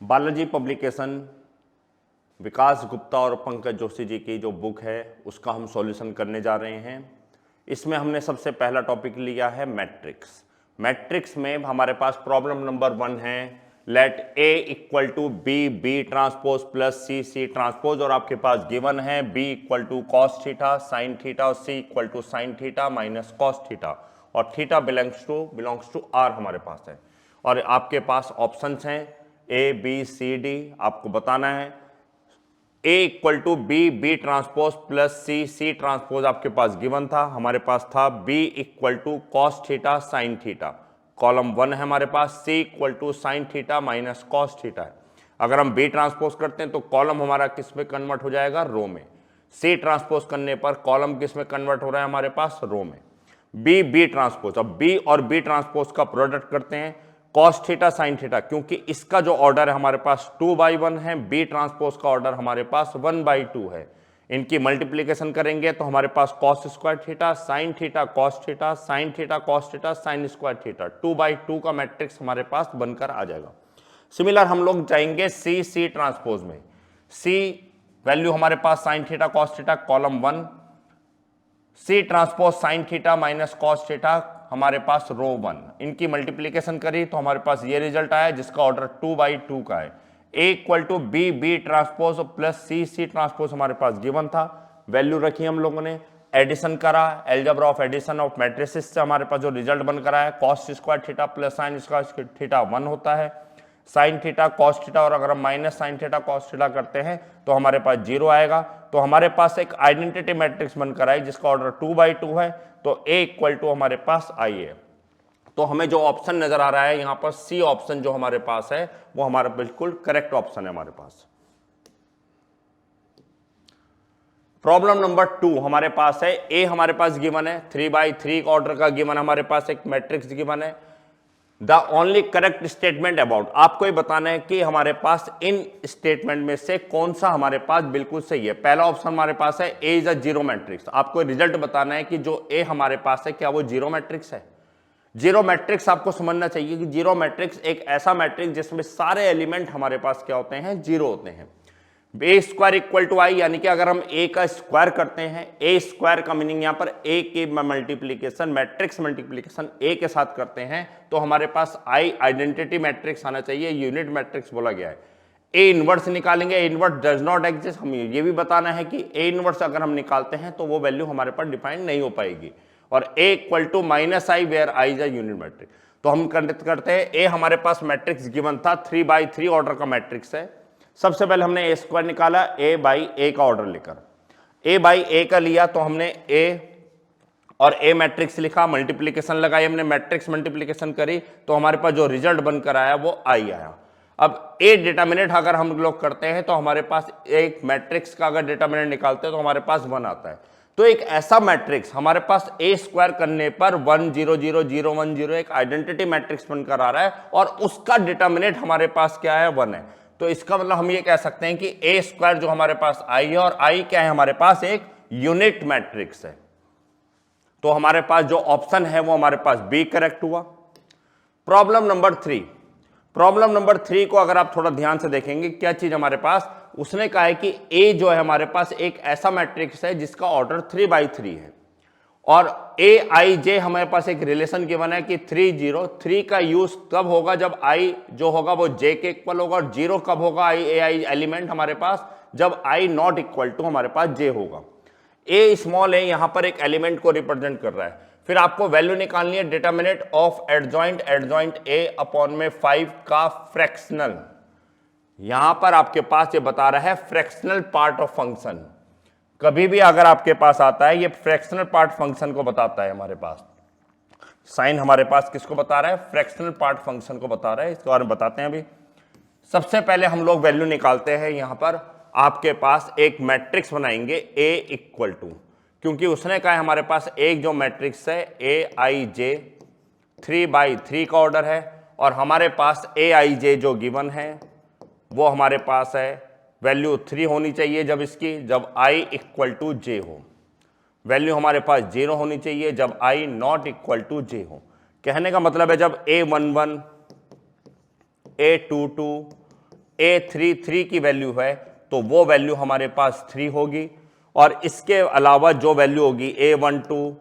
Balaji publication विकास गुप्ता और पंकज जोशी जी की जो बुक है उसका हम सॉल्यूशन करने जा रहे हैं। इसमें हमने सबसे पहला टॉपिक लिया है मैट्रिक्स। मैट्रिक्स में हमारे पास प्रॉब्लम नंबर 1 है, let A equal to B B transpose plus C C transpose, और आपके पास गिवन है B equal to cos theta sine theta और C equal to sine theta minus cos theta, और theta belongs to R हमारे पास है। और आपके पास ऑप्शंस हैं ए बी सी डी। आपको बताना है A equal to B B transpose plus C C transpose आपके पास गिवन था, हमारे पास था B equal to cos theta sine theta, column 1 है हमारे पास, C equal to sine theta minus cos theta है। अगर हम बी ट्रांसपोज करते हैं तो कॉलम हमारा किस में कन्वर्ट हो जाएगा, रो में। सी ट्रांसपोज करने पर कॉलम किस में कन्वर्ट हो रहा है हमारे पास, रो में। बी बी ट्रांसपोज, अब बी और बी ट्रांसपोज का प्रोडक्ट करते हैं, कॉस थीटा साइन थीटा, क्योंकि इसका जो ऑर्डर है हमारे पास 2/1 है, बी ट्रांसपोज का ऑर्डर हमारे पास 1/2 है। इनकी मल्टीप्लीकेशन करेंगे तो हमारे पास cos square theta sine theta cos theta sine theta cos theta sine square theta 2/2 का मैट्रिक्स हमारे पास बनकर आ जाएगा। सिमिलर हम लोग जाएंगे सी सी ट्रांसपोज में। सी वैल्यू हमारे पास sine theta cos theta column 1, C transpose sine theta minus cos theta हमारे पास रो 1। इनकी मल्टीप्लीकेशन करी तो हमारे पास ये रिजल्ट आया जिसका ऑर्डर 2/2 का है। A equal to B B transpose plus C C transpose हमारे पास गिवन था, वैल्यू रखी हम लोगों ने, एडिशन करा, algebra of addition of matrices से हमारे पास जो रिजल्ट बनकर आया cos square theta plus sine square theta 1 होता है, साइन थीटा कॉस थीटा, और अगर हम minus sign theta cos theta करते हैं तो हमारे पास 0 आएगा। तो हमारे पास एक आइडेंटिटी मैट्रिक्स बनकर आई जिसका ऑर्डर 2/2 है, तो ए इक्वल टू हमारे पास आई है। तो हमें जो ऑप्शन नजर आ रहा है यहां पर सी ऑप्शन जो हमारे पास है वो हमारा बिल्कुल करेक्ट ऑप्शन है हमारे पास। प्रॉब्लम नंबर 2 हमारे पास है, ए हमारे पास गिवन है, 3/3 ऑर्डर का गिवन हमारे पास एक मैट्रिक्स गिवन है। The only correct statement about, आपको ये बताना है कि हमारे पास इन स्टेटमेंट में से कौन सा हमारे पास बिल्कुल सही है। पहला ऑप्शन हमारे पास है ए इज अ जीरो मैट्रिक्स। आपको रिजल्ट बताना है कि जो ए हमारे पास है क्या वो जीरो मैट्रिक्स है। जीरो मैट्रिक्स आपको समझना चाहिए कि जीरो मैट्रिक्स एक ऐसा मैट्रिक्स जिसमें सारे एलिमेंट हमारे पास क्या होते हैं, जीरो होते हैं। ए स्क्वायर इक्वल टू आई, यानी कि अगर हम ए का स्क्वायर करते हैं, ए स्क्वायर का मीनिंग यहां पर ए की मल्टीप्लीकेशन मैट्रिक्स मल्टीप्लीकेशन ए के साथ करते हैं तो हमारे पास आई आइडेंटिटी मैट्रिक्स आना चाहिए, यूनिट मैट्रिक्स बोला गया है। ए इनवर्स निकालेंगे, A inverse does not exist, हम ये भी बताना है कि ए इनवर्स अगर हम निकालते हैं तो वो वैल्यू हमारे पास डिफाइन नहीं हो पाएगी। और A equal to minus I where I is a unit matrix. तो हम करते हैं, ए हमारे पास मैट्रिक्स गिवन था 3/3 ऑर्डर का मैट्रिक्स है। सबसे पहले हमने ए स्क्वायर निकाला ए बाई ए का ऑर्डर लेकर, ए बाई ए का लिया तो हमने ए और ए मैट्रिक्स लिखा, मल्टीप्लीकेशन लगाई हमने, मैट्रिक्स मल्टीप्लीकेशन करी तो हमारे पास जो रिजल्ट बनकर आया वो आई आया। अब ए डिटर्मिनेंट अगर हम लोग करते हैं तो हमारे पास एक मैट्रिक्स का अगर डिटर्मिनेंट निकालते हैं तो हमारे पास 1 आता है। तो एक ऐसा मैट्रिक्स हमारे पास ए स्क्वायर करने पर 1 0 0 0 1 0 एक आइडेंटिटी मैट्रिक्स बनकर आ रहा है और उसका डिटर्मिनेंट हमारे पास क्या है, 1 है। तो इसका मतलब हम ये कह सकते हैं कि ए स्क्वायर जो हमारे पास आई है और आई क्या है हमारे पास एक यूनिट मैट्रिक्स है। तो हमारे पास जो ऑप्शन है वो हमारे पास बी करेक्ट हुआ। प्रॉब्लम नंबर 3, प्रॉब्लम नंबर 3 को अगर आप थोड़ा ध्यान से देखेंगे क्या चीज हमारे पास, उसने कहा है कि ए जो है हमारे पास एक ऐसा मैट्रिक्स है जिसका ऑर्डर 3/3 है और ए आई जे हमारे पास एक रिलेशन गिवन है कि 3 0 3 का यूज कब होगा जब आई जो होगा वो जे के इक्वल होगा, और 0 कब होगा आई ए आई एलिमेंट हमारे पास जब आई नॉट इक्वल टू हमारे पास जे होगा। ए स्मॉल ए यहां पर एक एलिमेंट को रिप्रेजेंट कर रहा है। फिर आपको वैल्यू निकालनी है determinant of adjoint A upon में 5 का फ्रैक्शनल। यहां पर आपके पास ये बता रहा है फ्रैक्शनल पार्ट ऑफ फंक्शन। कभी भी अगर आपके पास आता है ये फ्रैक्शनल पार्ट फंक्शन को बताता है, हमारे पास साइन हमारे पास किसको बता रहा है, फ्रैक्शनल पार्ट फंक्शन को बता रहा है। इसके बारे में बताते हैं अभी। सबसे पहले हम लोग वैल्यू निकालते हैं, यहां पर आपके पास एक मैट्रिक्स बनाएंगे ए इक्वल टू, क्योंकि उसने कहा है हमारे पास एक जो मैट्रिक्स है ए आई जे 3/3 का ऑर्डर है और हमारे पास ए आई जे जो गिवन है वो हमारे पास है वैल्यू 3 होनी चाहिए जब इसकी, जब i इक्वल टू जे हो। वैल्यू हमारे पास 0 होनी चाहिए जब i नॉट इक्वल टू जे हो। कहने का मतलब है जब a11 a22 A33 की वैल्यू है तो वो वैल्यू हमारे पास 3 होगी, और इसके अलावा जो वैल्यू होगी A12,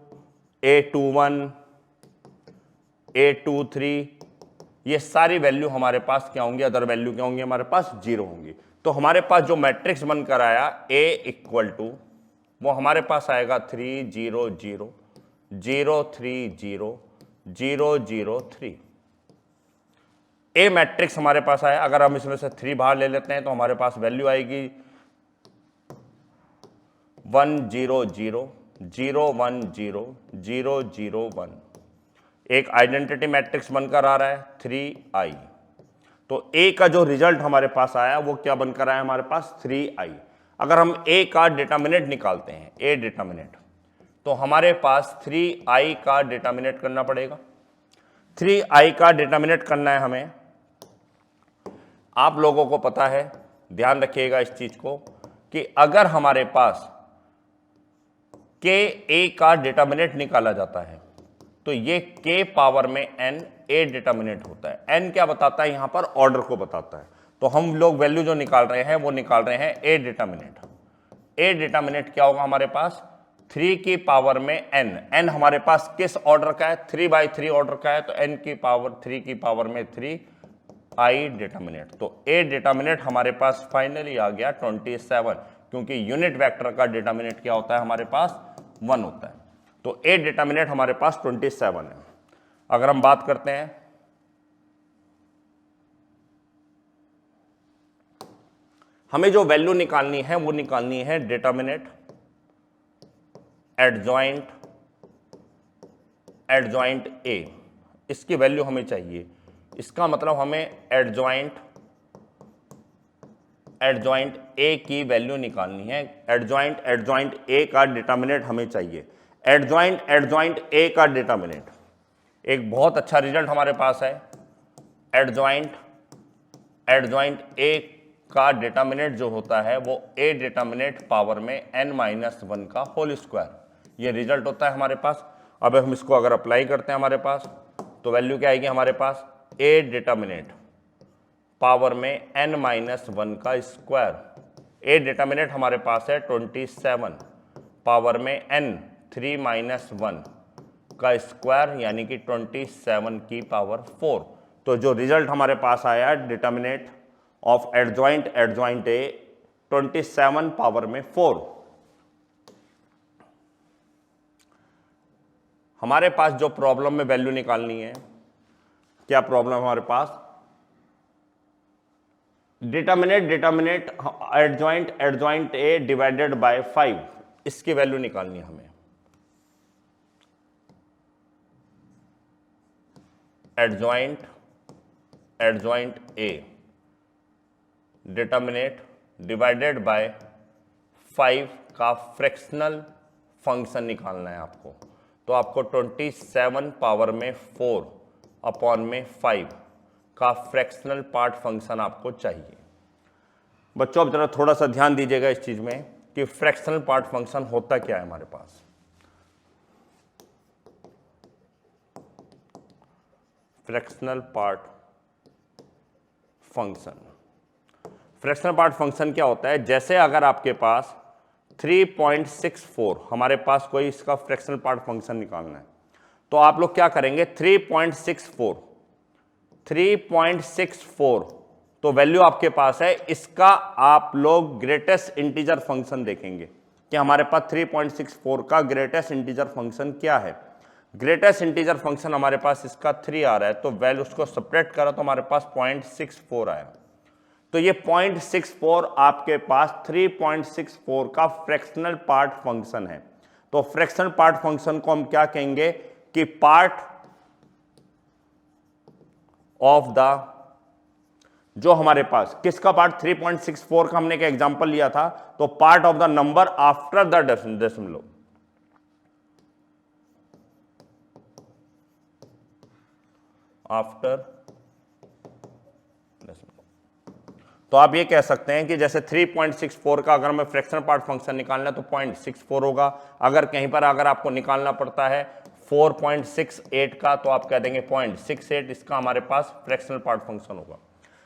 A21, A23, ये सारी वैल्यू हमारे पास क्या होंगी, अदर वैल्यू क्या होंगी, हमारे पास 0 होंगी। तो हमारे पास जो मैट्रिक्स बनकर आया A इक्वल टू, वो हमारे पास आएगा 3 0 0 0 3 0 0 0 3। ए मैट्रिक्स हमारे पास आया। अगर हम इसमें से 3 बाहर ले लेते हैं तो हमारे पास वैल्यू आएगी 1 0 0 0 1 0 0 0 1। एक आइडेंटिटी मैट्रिक्स बनकर आ रहा है 3i। तो ए का जो रिजल्ट हमारे पास आया वो क्या बनकर आया हमारे पास 3i। अगर हम ए का डिटर्मिनेंट निकालते हैं, ए डिटर्मिनेंट, तो हमारे पास 3i का डिटर्मिनेंट करना पड़ेगा। 3i का डिटर्मिनेंट करना है हमें। आप लोगों को पता है, ध्यान रखिएगा इस चीज को, कि अगर हमारे पास के ए का डिटर्मिनेंट निकाला जाता है तो ये के पावर में n ए डिटर्मिनेंट होता है। n क्या बताता है, यहां पर ऑर्डर को बताता है। तो हम लोग वैल्यू जो निकाल रहे हैं वो निकाल रहे हैं ए डिटर्मिनेंट। ए डिटर्मिनेंट क्या होगा हमारे पास 3 की पावर में n। n हमारे पास किस ऑर्डर का है, 3/3 ऑर्डर का है, तो n की पावर 3 की पावर में 3 आई डिटर्मिनेंट। तो ए डिटर्मिनेंट हमारे पास फाइनली आ गया 27, क्योंकि यूनिट वेक्टर का डिटर्मिनेंट क्या होता है हमारे पास 1 होता है। तो ए डिटर्मिनेंट हमारे पास 27 है। अगर हम बात करते हैं हमें जो वैल्यू निकालनी है वो निकालनी है डिटर्मिनेंट एडजॉइंट ए। इसकी वैल्यू हमें चाहिए। इसका मतलब हमें एडजॉइंट ए की वैल्यू निकालनी है। एडजॉइंट ए का डिटर्मिनेंट हमें चाहिए। एडजॉइंट ए का डिटर्मिनेंट, एक बहुत अच्छा रिजल्ट हमारे पास है। एडजॉइंट ए का डिटर्मिनेंट जो होता है वो ए डिटर्मिनेंट पावर में n-1 का होल स्क्वायर, ये रिजल्ट होता है हमारे पास। अब हम इसको अगर अप्लाई करते हैं हमारे पास, तो वैल्यू क्या आएगी हमारे पास ए डिटर्मिनेंट पावर में n-1 का स्क्वायर। ए डिटर्मिनेंट हमारे पास है 27 पावर में n 3-1 का स्क्वायर, यानी कि 27 की पावर 4। तो जो रिजल्ट हमारे पास आया determinant of adjoint A 27 power में 4। हमारे पास जो प्रॉब्लम में वैल्यू निकालनी है, क्या प्रॉब्लम हमारे पास determinant adjoint A divided by 5, इसकी वैल्यू निकालनी है हमें। Adjoint A determinant divided by 5 का फ्रैक्शनल फंक्शन निकालना है आपको। तो आपको 27 पावर में 4 अपॉन में 5 का फ्रैक्शनल पार्ट फंक्शन आपको चाहिए। बच्चों अब जरा थोड़ा सा ध्यान दीजिएगा इस चीज में कि फ्रैक्शनल पार्ट फंक्शन होता क्या है हमारे पास। फ्रैक्शनल पार्ट फंक्शन क्या होता है, जैसे अगर आपके पास 3.64 हमारे पास कोई इसका फ्रैक्शनल पार्ट फंक्शन निकालना है, तो आप लोग क्या करेंगे 3.64 तो वैल्यू आपके पास है, इसका आप लोग ग्रेटेस्ट इंटीजर फंक्शन देखेंगे कि हमारे पास 3.64 का ग्रेटेस्ट इंटीजर फंक्शन क्या है। ग्रेटेस्ट इंटीजर फंक्शन हमारे पास इसका 3 आ रहा है, तो वैल्यू उसको सब्ट्रैक्ट करा तो हमारे पास 0.64 आया। तो ये 0.64 आपके पास 3.64 का फ्रैक्शनल पार्ट फंक्शन है। तो फ्रैक्शनल पार्ट फंक्शन को हम क्या कहेंगे कि पार्ट ऑफ द, जो हमारे पास किसका पार्ट 3.64 का हमने क्या एग्जांपल लिया था, तो part of the number after the decimal. After तो आप ये कह सकते हैं कि जैसे 3.64 का अगर हमें फ्रैक्शनल पार्ट फंक्शन निकालना है तो 0.64 होगा। अगर कहीं पर अगर आपको निकालना पड़ता है 4.68 का, तो आप कह देंगे 0.68, इसका हमारे पास फ्रैक्शनल पार्ट फंक्शन होगा।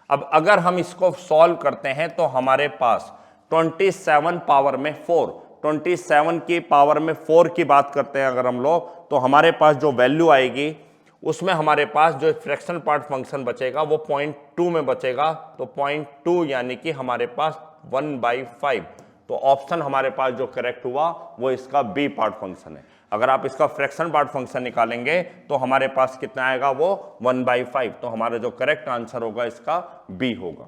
अब अगर हम इसको सॉल्व करते हैं तो हमारे पास 27 पावर में 4, 27 की पावर में 4 की बात करते हैं अगर हम लोग, तो हमारे पास जो वैल्यू आएगी उसमें हमारे पास जो फ्रैक्शन पार्ट फंक्शन बचेगा वो 0.2 में बचेगा। तो 0.2 यानी कि हमारे पास 1/5। तो ऑप्शन हमारे पास जो करेक्ट हुआ वो इसका बी पार्ट फंक्शन है। अगर आप इसका फ्रैक्शन पार्ट फंक्शन निकालेंगे तो हमारे पास कितना आएगा, वो 1/5। तो हमारा जो करेक्ट आंसर होगा इसका बी होगा।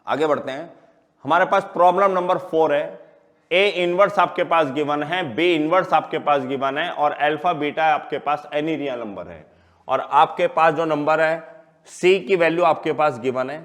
आगे बढ़ते हैं। हमारे पास प्रॉब्लम नंबर 4 है। ए इनवर्स आपके पास गिवन है, बी इनवर्स आपके पास गिवन है और अल्फा बीटा आपके पास एनी रियल नंबर है। और आपके पास जो नंबर है सी की वैल्यू आपके पास गिवन है,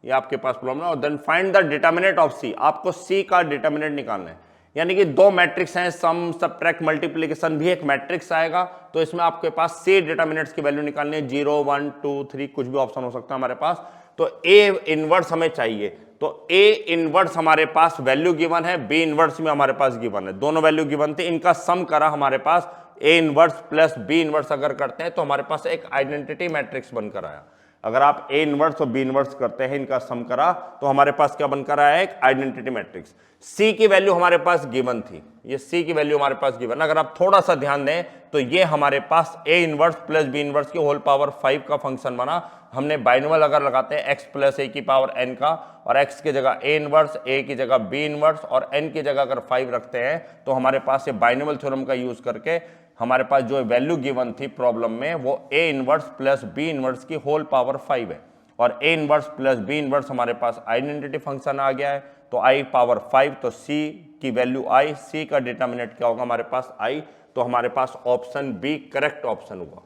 ये आपके पास प्रॉब्लम है। और then find the determinant of C, आपको सी का डिटरमिनेंट निकालना है। यानी कि दो मैट्रिक्स हैं, सम सब्ट्रैक्ट मल्टीप्लिकेशन भी एक मैट्रिक्स आएगा, तो इसमें आपके पास सी डिटरमिनेंट्स की वैल्यू निकालनी है। 0 1 2 3 कुछ भी ऑप्शन हो सकता है हमारे पास। तो ए इनवर्स हमें चाहिए, तो ए इनवर्स हमारे पास वैल्यू गिवन है, बी इनवर्स में हमारे पास गिवन है, दोनों वैल्यू गिवन थे, इनका सम करा हमारे पास A inverse plus B inverse अगर करते हैं तो हमारे पास एक आइडेंटिटी मैट्रिक्स बनकर आया। अगर आप ए इनवर्स और बी इनवर्स करते हैं, इनका सम करा, तो हमारे पास क्या बनकर आया, एक आइडेंटिटी मैट्रिक्स। सी की वैल्यू हमारे पास गिवन थी, ये सी की वैल्यू हमारे पास गिवन। अगर आप थोड़ा सा ध्यान दें तो ये हमारे पास A inverse plus B inverse की होल पावर 5 का फंक्शन बना। हमने बाइनोमियल अगर लगाते हैं x प्लस ए की पावर n का, और x की जगह ए इनवर्स, ए की जगह बी इनवर्स और n की जगह अगर 5 रखते हैं, तो हमारे पास ये बाइनोमियल थ्योरम का यूज करके हमारे पास जो वैल्यू गिवन थी प्रॉब्लम में वो A inverse plus B inverse की होल पावर 5 है। और A inverse plus B inverse हमारे पास आइडेंटिटी फंक्शन आ गया है, तो आई पावर 5, तो सी की वैल्यू आई, सी का डिटरमिनेंट क्या होगा हमारे पास आई। तो हमारे पास ऑप्शन बी करेक्ट ऑप्शन हुआ।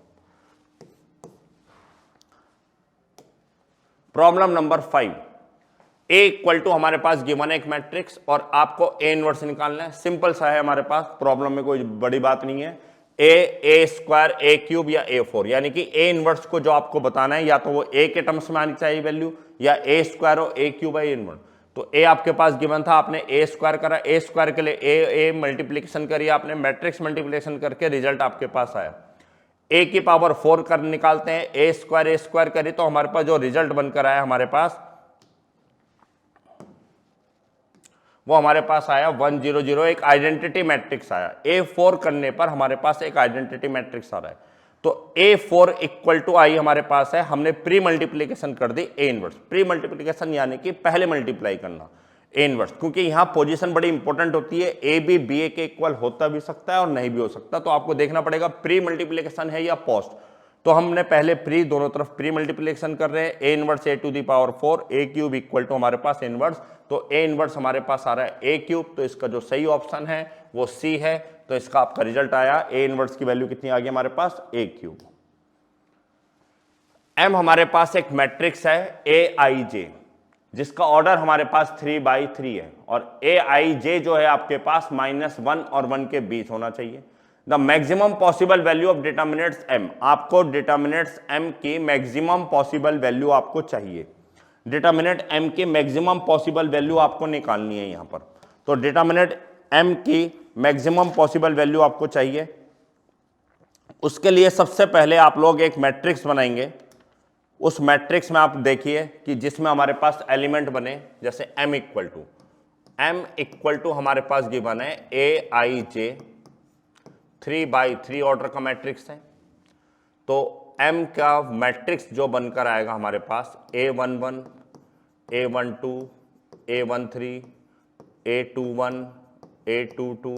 Problem number 5, A equal to हमारे पास गिवन है एक मैट्रिक्स और आपको ए इनवर्स निकालना है। सिंपल सा है हमारे पास, प्रॉब्लम में कोई बड़ी बात नहीं है। ए स्क्वायर ए क्यूब या ए 4, यानी कि ए इनवर्स को जो आपको बताना है या तो वो ए के टर्म्स में आनी चाहिए वैल्यू, या ए स्क्वायर हो ए क्यूब है ए इनवर्स। तो ए आपके पास गिवन था, आपने ए स्क्वायर करा, ए स्क्वायर के लिए ए मल्टीप्लीकेशन करिए आपने, मैट्रिक्स मल्टीप्लीकेशन करके रिजल्ट आपके पास आया। ए की पावर 4 कर निकालते हैं, ए स्क्वायर करिए, तो हमारे पास जो रिजल्ट बनकर आया हमारे पास वो हमारे पास आया 1 0 0, एक आइडेंटिटी मैट्रिक्स आया। A4 करने पर हमारे पास एक आइडेंटिटी मैट्रिक्स आ रहा है। तो A4 इक्वल टू आई हमारे पास है, हमने प्री मल्टीप्लीकेशन कर दी ए इनवर्स। प्री मल्टीप्लीकेशन यानी कि पहले मल्टीप्लाई करना ए इनवर्स, क्योंकि यहां पोजीशन बड़ी इंपॉर्टेंट होती है। ए बी बी ए के इक्वल होता भी सकता है और नहीं भी हो सकता, तो आपको देखना पड़ेगा प्री मल्टीप्लीकेशन है या पोस्ट। तो हमने पहले प्री, दोनों तरफ प्री मल्टीप्लीकेशन कर रहे हैं। A inverse A to the power 4 A cube equal to हमारे पास इनवर्स, तो ए इनवर्स हमारे पास आ रहा है ए क्यूब, तो इसका जो सही ऑप्शन है वो सी है। तो इसका आपका रिजल्ट आया, ए इनवर्स की वैल्यू कितनी आ गई हमारे पास, ए क्यूब। एम हमारे पास एक मैट्रिक्स है ए आई जे, जिसका ऑर्डर हमारे पास 3/3 है, और ए आई जे जो है आपके पास -1 और 1 के बीच होना चाहिए। The maximum possible value of determinants M, आपको डिटर्मिनेंट्स एम की मैक्सिमम पॉसिबल वैल्यू आपको चाहिए। डिटर्मिनेंट एम की मैक्सिमम पॉसिबल वैल्यू आपको निकालनी है यहां पर। तो डिटर्मिनेंट एम की मैक्सिमम पॉसिबल वैल्यू आपको चाहिए। उसके लिए सबसे पहले आप लोग एक मैट्रिक्स बनाएंगे। उस मैट्रिक्स में आप देखिए कि जिसमें हमारे पास एलिमेंट बने, जैसे m इक्वल टू हमारे पास गिवन है ए आई जे 3/3 ऑर्डर का मैट्रिक्स है। तो m का मैट्रिक्स जो बनकर आएगा हमारे पास A11, A12, A13, A21, A22,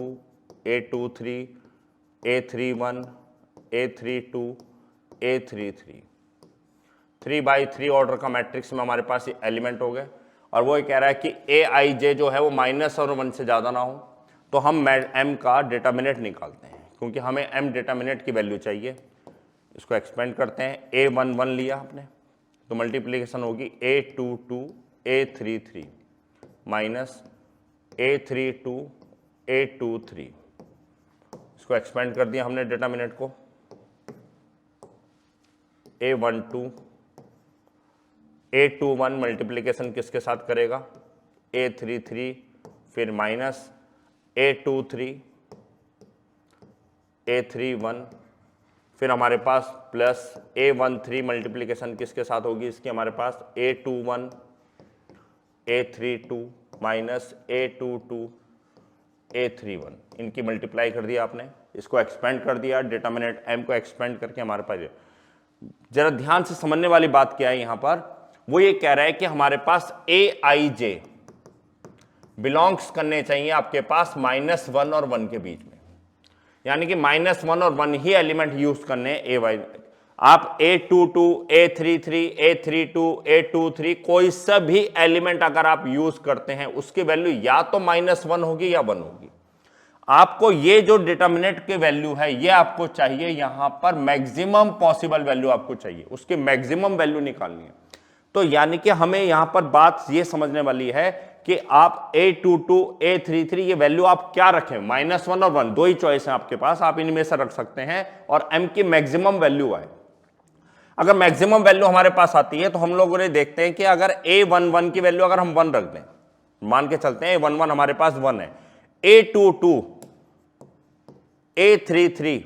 A23, A31, A32, A33, 3/3 order का मैट्रिक्स में हमारे पास एलिमेंट हो गए। और वो कह रहा है कि ए आई जे जो है वो -1 और 1 से ज़्यादा ना हो। तो हम m का डिटर्मिनेंट निकालते हैं, क्योंकि हमें m डिटर्मिनेंट की वैल्यू चाहिए। इसको एक्सपेंड करते हैं, A11 लिया आपने तो मल्टीप्लिकेशन होगी A22 A33 minus A32 A23। इसको एक्सपेंड कर दिया हमने डिटर्मिनेंट को, A12 A21 मल्टीप्लीकेशन किसके साथ करेगा, A33, फिर माइनस A23, A31, फिर हमारे पास प्लस A13 मल्टीप्लीकेशन किसके साथ होगी इसकी, हमारे पास A21, A32 minus A22, A31, इनकी मल्टीप्लाई कर दिया आपने, इसको एक्सपेंड कर दिया, डिटर्मिनेंट m को एक्सपेंड करके हमारे पास। जरा ध्यान से समझने वाली बात क्या है यहां पर, वो ये कह रहा है कि हमारे पास Aij बिलोंग्स करने चाहिए आपके पास -1 और 1 के बीच में, यानी कि -1 और 1 ही एलिमेंट यूज करने A आप A22, A33, A32, A23 कोई सा भी एलिमेंट अगर आप यूज करते हैं उसकी वैल्यू या तो -1 होगी या 1 होगी। आपको ये जो डिटर्मिनेंट की वैल्यू है ये आपको चाहिए यहां पर मैक्सिमम पॉसिबल वैल्यू आपको चाहिए, उसकी मैक्सिमम वैल्यू निकालनी है। तो यानी कि हमें यहां पर बात ये समझने वाली है कि आप A22, A33 ये वैल्यू आप क्या रखें, -1 और 1 दो ही चॉइस है आपके पास, आप इनमें से रख सकते हैं और m की मैक्सिमम वैल्यू आए। अगर मैक्सिमम वैल्यू हमारे पास आती है तो हम लोगों ने देखते हैं कि अगर A11 की वैल्यू अगर हम 1 रख दें, मान के चलते हैं A11 हमारे पास 1 है, A22, A33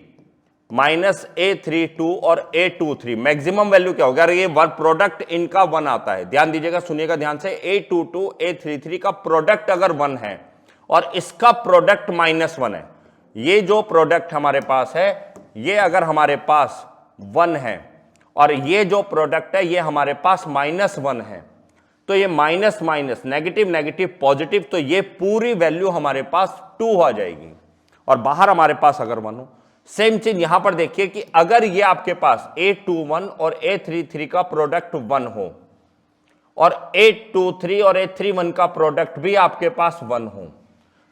माइनस A32 और A23 मैक्सिमम वैल्यू क्या होगा, अगर ये प्रोडक्ट इनका 1 आता है, ध्यान दीजिएगा, सुनिएगा ध्यान से, A22 A33 का प्रोडक्ट अगर 1 है और इसका प्रोडक्ट -1 है, ये जो प्रोडक्ट हमारे पास है ये अगर हमारे पास 1 है और ये जो प्रोडक्ट है ये हमारे पास -1 है, तो ये minus minus negative negative positive, तो ये पूरी वैल्यू हमारे पास 2 आ जाएगी और बाहर हमारे पास अगर 1 हो। सेम चीज यहां पर देखिए कि अगर ये आपके पास A21 और A33 का प्रोडक्ट 1 हो और A23 और A31 का प्रोडक्ट भी आपके पास 1 हो,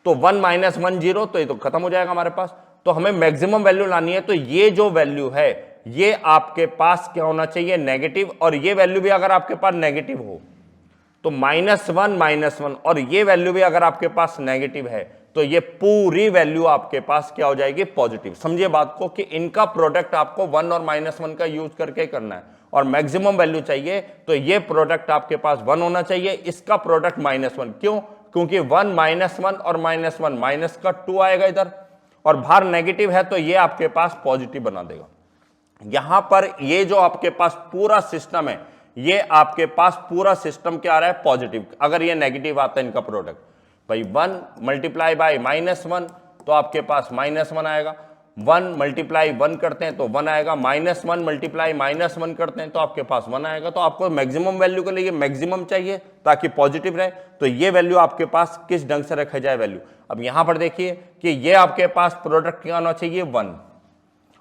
तो 1 - 1 0, तो ये तो खत्म हो जाएगा हमारे पास। तो हमें मैक्सिमम वैल्यू लानी है, तो ये जो वैल्यू है ये आपके पास क्या होना चाहिए, नेगेटिव, और ये वैल्यू भी अगर आपके पास नेगेटिव हो तो -1 - 1, और ये वैल्यू भी अगर आपके पास नेगेटिव है तो ये पूरी वैल्यू आपके पास क्या हो जाएगी, पॉजिटिव। समझिए बात को कि इनका प्रोडक्ट आपको 1 और -1 का यूज करके करना है और मैक्सिमम वैल्यू चाहिए, तो ये प्रोडक्ट आपके पास 1 होना चाहिए, इसका प्रोडक्ट -1। क्यों, क्योंकि 1 - 1 और -1 माइनस का 2 आएगा इधर, और बाहर नेगेटिव है तो ये आपके पास पॉजिटिव बना देगा। यहां पर ये जो आपके पास पूरा सिस्टम है, ये आपके पास पूरा सिस्टम क्या आ रहा है, पॉजिटिव। अगर ये नेगेटिव आता है इनका प्रोडक्ट, भाई 1 मल्टीप्लाई बाय -1 तो आपके पास -1 आएगा, 1 मल्टीप्लाई 1 करते हैं तो 1 आएगा, -1 मल्टीप्लाई -1 करते हैं तो आपके पास 1 आएगा। तो आपको मैक्सिमम वैल्यू के लिए मैक्सिमम चाहिए ताकि पॉजिटिव रहे, तो ये वैल्यू आपके पास किस ढंग से रखा जाए वैल्यू। अब यहां पर देखिए कि ये आपके पास प्रोडक्ट क्या होना चाहिए, 1,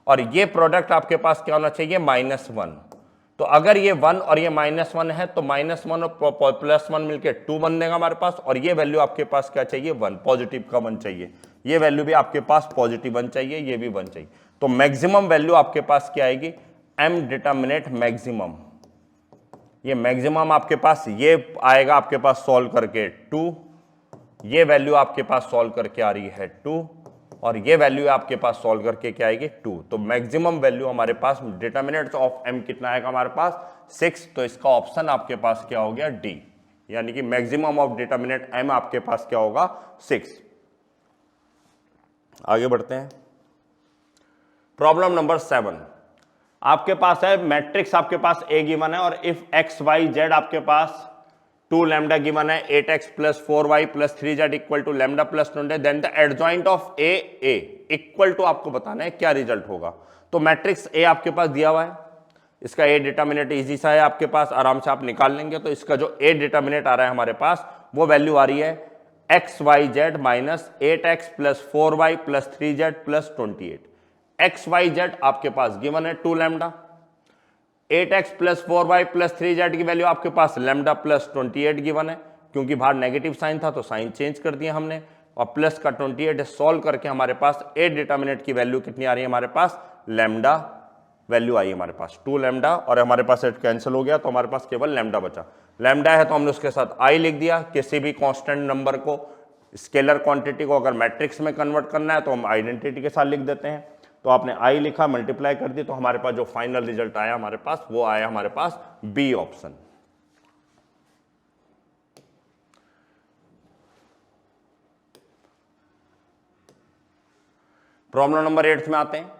और ये प्रोडक्ट आपके पास क्या होना चाहिए, -1। तो अगर ये 1 और ये -1 है तो -1 और +1 मिलकर 2 बन देगा हमारे पास, और ये वैल्यू आपके पास क्या चाहिए, 1, पॉजिटिव का 1 चाहिए। ये वैल्यू भी आपके पास पॉजिटिव 1 चाहिए, ये भी 1 चाहिए। तो मैक्सिमम वैल्यू आपके पास क्या आएगी, m डिटर्मिनेट मैक्सिमम। ये मैक्सिमम आपके पास ये आएगा आपके पास सॉल्व करके 2, ये वैल्यू आपके पास सॉल्व करके आ रही है 2, और ये वैल्यू आपके पास सॉल्व करके क्या आएगी, 2। तो मैक्सिमम वैल्यू हमारे पास डिटर्मिनेंट ऑफ m कितना आएगा हमारे पास, 6। तो इसका ऑप्शन आपके पास क्या हो गया, डी, यानी कि मैक्सिमम ऑफ डिटर्मिनेंट m आपके पास क्या होगा, 6। आगे बढ़ते हैं, प्रॉब्लम नंबर 7। आपके पास है मैट्रिक्स, आपके पास A गिवन है, और इफ x y z आपके पास 2 लैम्डा गिवन है, 8x + 4y + 3z = lambda + 20, then the adjoint of A equal to, आपको बताना है क्या रिजल्ट होगा। तो मैट्रिक्स A आपके पास दिया हुआ है, इसका A डिटर्मिनेंट इजी सा है आपके पास, आराम से आप निकाल लेंगे। तो इसका जो A डिटर्मिनेंट आ रहा है हमारे पास, वो वैल्यू आ रही है xyz - 8x + 4y + 3z + 28। xyz आपके पास गिवन है 2 लैम्डा, 8x + 4y + 3z की वैल्यू आपके पास लैम्डा + 28 गिवन है, क्योंकि बाहर नेगेटिव साइन था तो साइन चेंज कर दिया हमने, और प्लस का 28 सॉल्व करके हमारे पास A डिटर्मिनेंट की वैल्यू कितनी आ रही है हमारे पास, लैम्डा वैल्यू आई हमारे पास 2 लैम्डा, और हमारे पास 8 कैंसिल हो गया तो हमारे पास केवल लैम्डा बचा। लैम्डा है तो हमने उसके साथ आई लिख दिया। किसी भी कांस्टेंट नंबर को, स्केलर क्वांटिटी को अगर मैट्रिक्स में कन्वर्ट करना है तो हम आइडेंटिटी के साथ लिख देते हैं। तो आपने आई लिखा, मल्टीप्लाई कर दी, तो हमारे पास जो फाइनल रिजल्ट आया हमारे पास, वो आया हमारे पास बी ऑप्शन। प्रॉब्लम नंबर 8 में आते हैं।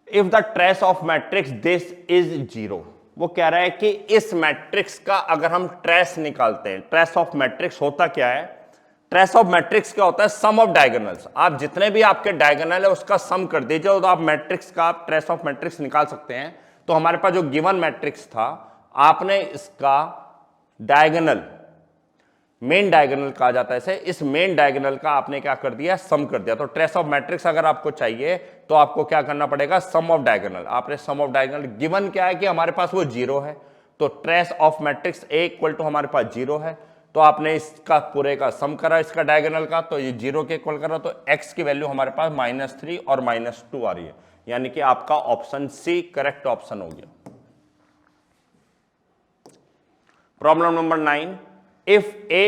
If the trace of matrix this is 0, वो कह रहा है कि इस मैट्रिक्स का अगर हम ट्रेस निकालते हैं, ट्रेस ऑफ मैट्रिक्स होता क्या है? ट्रेस ऑफ मैट्रिक्स क्या होता है? सम ऑफ डायगोनल्स। आप जितने भी आपके डायगोनल है उसका सम कर दीजिए तो आप मैट्रिक्स का आप ट्रेस ऑफ मैट्रिक्स निकाल सकते हैं। तो हमारे पास जो गिवन मैट्रिक्स था, आपने इसका डायगोनल, मेन डायगोनल कहा जाता है इसे, इस मेन डायगोनल का आपने क्या कर दिया? सम कर दिया। तो ट्रेस ऑफ मैट्रिक्स अगर आपको चाहिए तो आपको क्या करना पड़ेगा? सम ऑफ डायगोनल। आपने सम ऑफ डायगोनल, गिवन क्या है कि हमारे पास वो 0 है, तो trace of matrix A equal to हमारे पास 0 है, तो आपने इसका पूरे का सम करा इसका डायगोनल का, तो ये 0 के इक्वल करा, तो x की वैल्यू हमारे पास -3 और -2 आ रही है, यानी कि आपका ऑप्शन सी करेक्ट ऑप्शन हो गया। प्रॉब्लम नंबर 9, इफ ए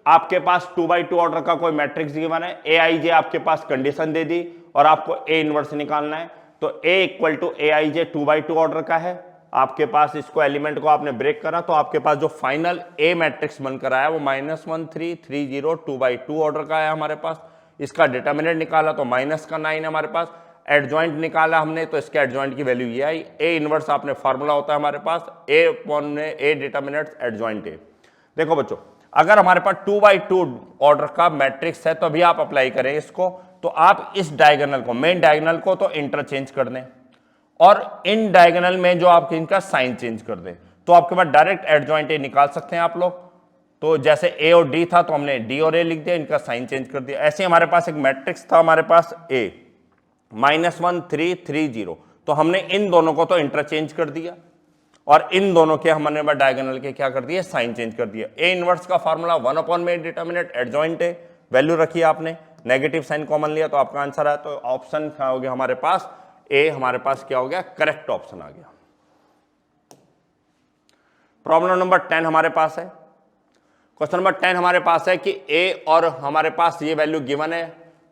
आपके पास 2/2 ऑर्डर का कोई मैट्रिक्स गिवन है, ए आई जे आपके पास कंडीशन दे दी और आपको ए इनवर्स निकालना है, तो A equal to A I J 2/2 order का है। आपके पास इसको एलिमेंट को आपने ब्रेक करा तो आपके पास जो फाइनल ए मैट्रिक्स बनकर आया वो -1 3 3 0 2/2 ऑर्डर का है हमारे पास। इसका डिटर्मिनेंट निकाला तो -9 हमारे पास। एडजॉइंट निकाला हमने तो इसके एडजॉइंट की वैल्यू ये आई। ए इनवर्स आपने फार्मूला होता है हमारे पास ए डिटर्मिनेंट एडजॉइंट ए। देखो बच्चों, अगर हमारे पास 2/2 ऑर्डर का मैट्रिक्स है तो अभी आप अप्लाई करें इसको, तो आप इस डायगोनल को, मेन डायगोनल को तो इंटरचेंज कर दें और इन डायगोनल में जो आपके इनका साइन चेंज कर दें, तो आपके पास डायरेक्ट एडजॉइंट ए निकाल सकते हैं आप लोग। तो जैसे ए और डी था तो हमने डी और ए लिख दिया, इनका साइन चेंज कर दिया। ऐसे हमारे पास एक मैट्रिक्स था हमारे पास ए -1 3 3 0, तो हमने इन दोनों को तो इंटरचेंज कर दिया और इन दोनों के हमने डायगोनल के क्या कर दिए? साइन चेंज कर दिया। ए इनवर्स का फार्मूला 1/में डिटर्मिनेंट एडजॉइंट ए, वैल्यू रखी आपने, नेगेटिव साइन कॉमन लिया तो आपका आंसर आया। तो ऑप्शन क्या हो गया हमारे पास? ए हमारे पास क्या हो गया? करेक्ट ऑप्शन आ गया। प्रॉब्लम नंबर 10 हमारे पास है। क्वेश्चन नंबर 10 हमारे पास है कि ए और हमारे पास ये वैल्यू गिवन है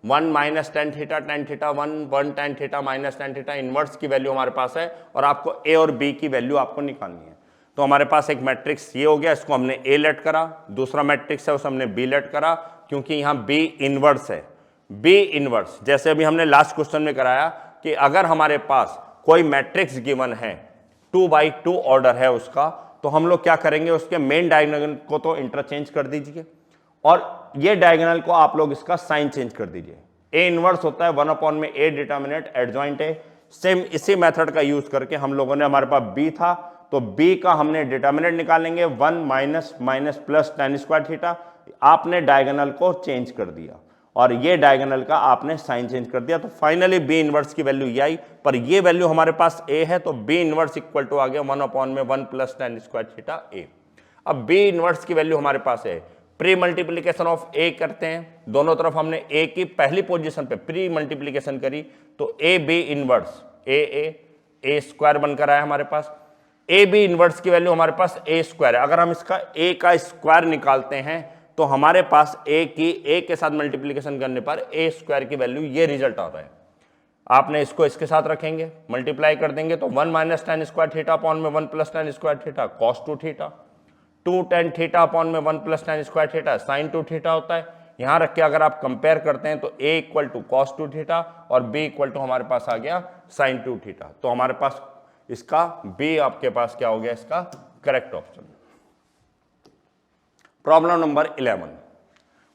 1 - tan theta 1 tan theta -tan theta, inverse की वैल्यू हमारे पास है और आपको ए और बी की वैल्यू आपको निकालनी है। तो हमारे पास एक मैट्रिक्स ये हो गया, इसको हमने ए लेट करा, दूसरा मैट्रिक्स है उसे हमने बी लेट करा, क्योंकि यहां बी इनवर्स है। बी इनवर्स जैसे अभी हमने लास्ट क्वेश्चन में कराया कि अगर हमारे पास कोई मैट्रिक्स गिवन है 2/2 ऑर्डर है उसका, तो हम लोग क्या करेंगे? उसके मेन डायगोनल को तो इंटरचेंज कर दीजिए और ये डायगोनल को आप लोग इसका साइन चेंज कर दीजिए। ए इनवर्स होता है 1/में A determinant adjoint A. Same इसी मेथड का यूज करके हम लोगों ने, हमारे पास बी था तो बी का हमने डिटर्मिनेंट निकालेंगे 1 - प्लस tan स्क्वायर थीटा। आपने डायगोनल को चेंज कर दिया और ये डायगोनल का आपने साइन चेंज कर दिया, तो फाइनली बी इनवर्स की वैल्यू ये आई। पर ये वैल्यू हमारे पास ए है तो बी इनवर्स इक्वल टू आ गया 1/1 प्लस tan स्क्वायर थीटा ए। अब बी इनवर्स की वैल्यू हमारे पास है, प्री मल्टीप्लीकेशन ऑफ ए करते हैं, दोनों तरफ हमने ए की पहली पोजीशन पे प्री मल्टीप्लीकेशन करी तो A B inverse A square बनकर आया हमारे पास। ए बी इनवर्स की वैल्यू हमारे पास ए स्क्वायर है। अगर हम इसका ए का स्क्वायर निकालते हैं तो हमारे पास ए की ए के साथ मल्टीप्लीकेशन करने पर ए स्क्वायर की वैल्यू ये रिजल्ट आ रहा है। आपने इसको इसके साथ रखेंगे, मल्टीप्लाई कर देंगे तो 1 - tan स्क्वायर थीटा अपॉन में 1 plus tan square theta cos 2 theta, 2 tan theta upon में 1 plus tan square theta sign 2 theta होता है। यहां रख के अगर आप कंपेयर करते हैं तो a equal to cos 2 theta और b इक्वल टू हमारे पास आ गया साइन 2 थीटा। तो हमारे पास इसका b आपके पास क्या हो गया? इसका करेक्ट ऑप्शन। प्रॉब्लम नंबर 11,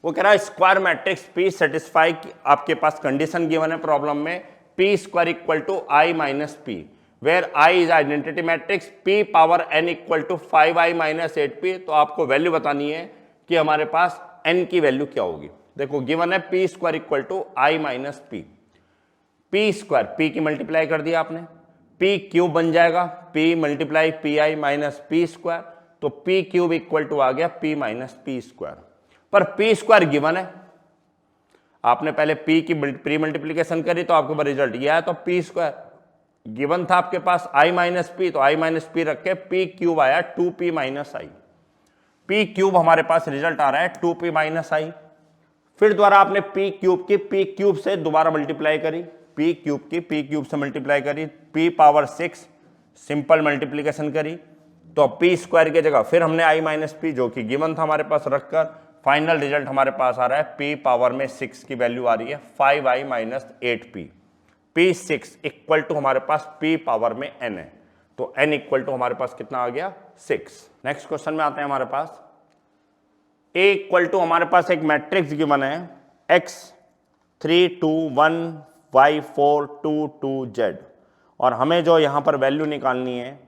वो कह रहा है स्क्वायर मैट्रिक्स P सेटिस्फाई, आपके पास कंडीशन गिवन है प्रॉब्लम में P square equal to I minus P, where I is identity matrix P power n equal to 5I minus 8P। तो आपको वैल्यू बतानी है कि हमारे पास n की वैल्यू क्या होगी। देखो गिवन है P square equal to I minus P, P square P की मल्टीप्लाई कर दिया आपने, P क्यूब बन जाएगा P multiply PI minus P square, तो P क्यूब इक्वल टू आ गया P माइनस P स्क्वायर। पर P स्क्वायर गिवन है, आपने पहले P की प्री मल्टीप्लीकेशन करी तो आपके पास रिजल्ट ये आया, तो P स्क्वायर गिवन था आपके पास I माइनस P, तो I माइनस P रख के P क्यूब आया 2P minus I। P cube हमारे पास रिजल्ट आ रहा है 2P माइनस I। फिर दोबारा आपने P क्यूब की P क्यूब से दोबारा मल्टीप्लाई करी, P क्यूब की P क्यूब से मल्टीप्लाई करी, P पावर 6 सिंपल मल्टीप्लीकेशन करी, तो P स्क्वायर की जगह फिर हमने I माइनस P जो कि गिवन था हमारे पास रखकर फाइनल रिजल्ट हमारे पास आ रहा है p पावर में 6 की वैल्यू आ रही है 5i minus 8p, p6 equal to हमारे पास p पावर में n है, तो n इक्वल टू हमारे पास कितना आ गया 6। नेक्स्ट क्वेश्चन में आते हैं हमारे पास a इक्वल टू हमारे पास एक मैट्रिक्स गिवन है x 3 2 1 y 4 2 2 z, और हमें जो यहां पर वैल्यू निकालनी है,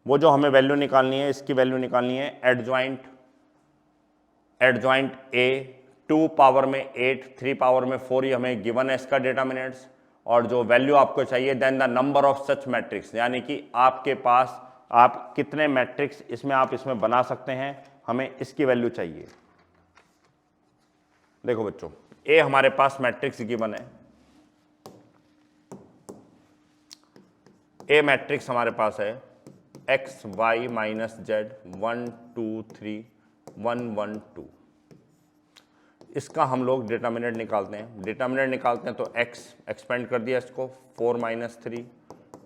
वो जो हमें वैल्यू निकालनी है, इसकी वैल्यू निकालनी है एडजॉइंट a 2 पावर में 8 3 पावर में 4, ये हमें गिवन है इसका डिटर्मिनेंट्स, और जो वैल्यू आपको चाहिए then the number of such matrix, यानी कि आपके पास आप कितने मैट्रिक्स इसमें बना सकते हैं, हमें इसकी वैल्यू चाहिए। देखो बच्चों, ए हमारे पास मैट्रिक्स गिवन है, ए मैट्रिक्स हमारे पास है एक्स वाई माइनस जेड 1 2 3 1 1 2। इसका हम लोग डिटर्मिनेंट निकालते हैं। डिटर्मिनेंट निकालते हैं तो x एक्सपेंड कर दिया इसको 4 माइनस 3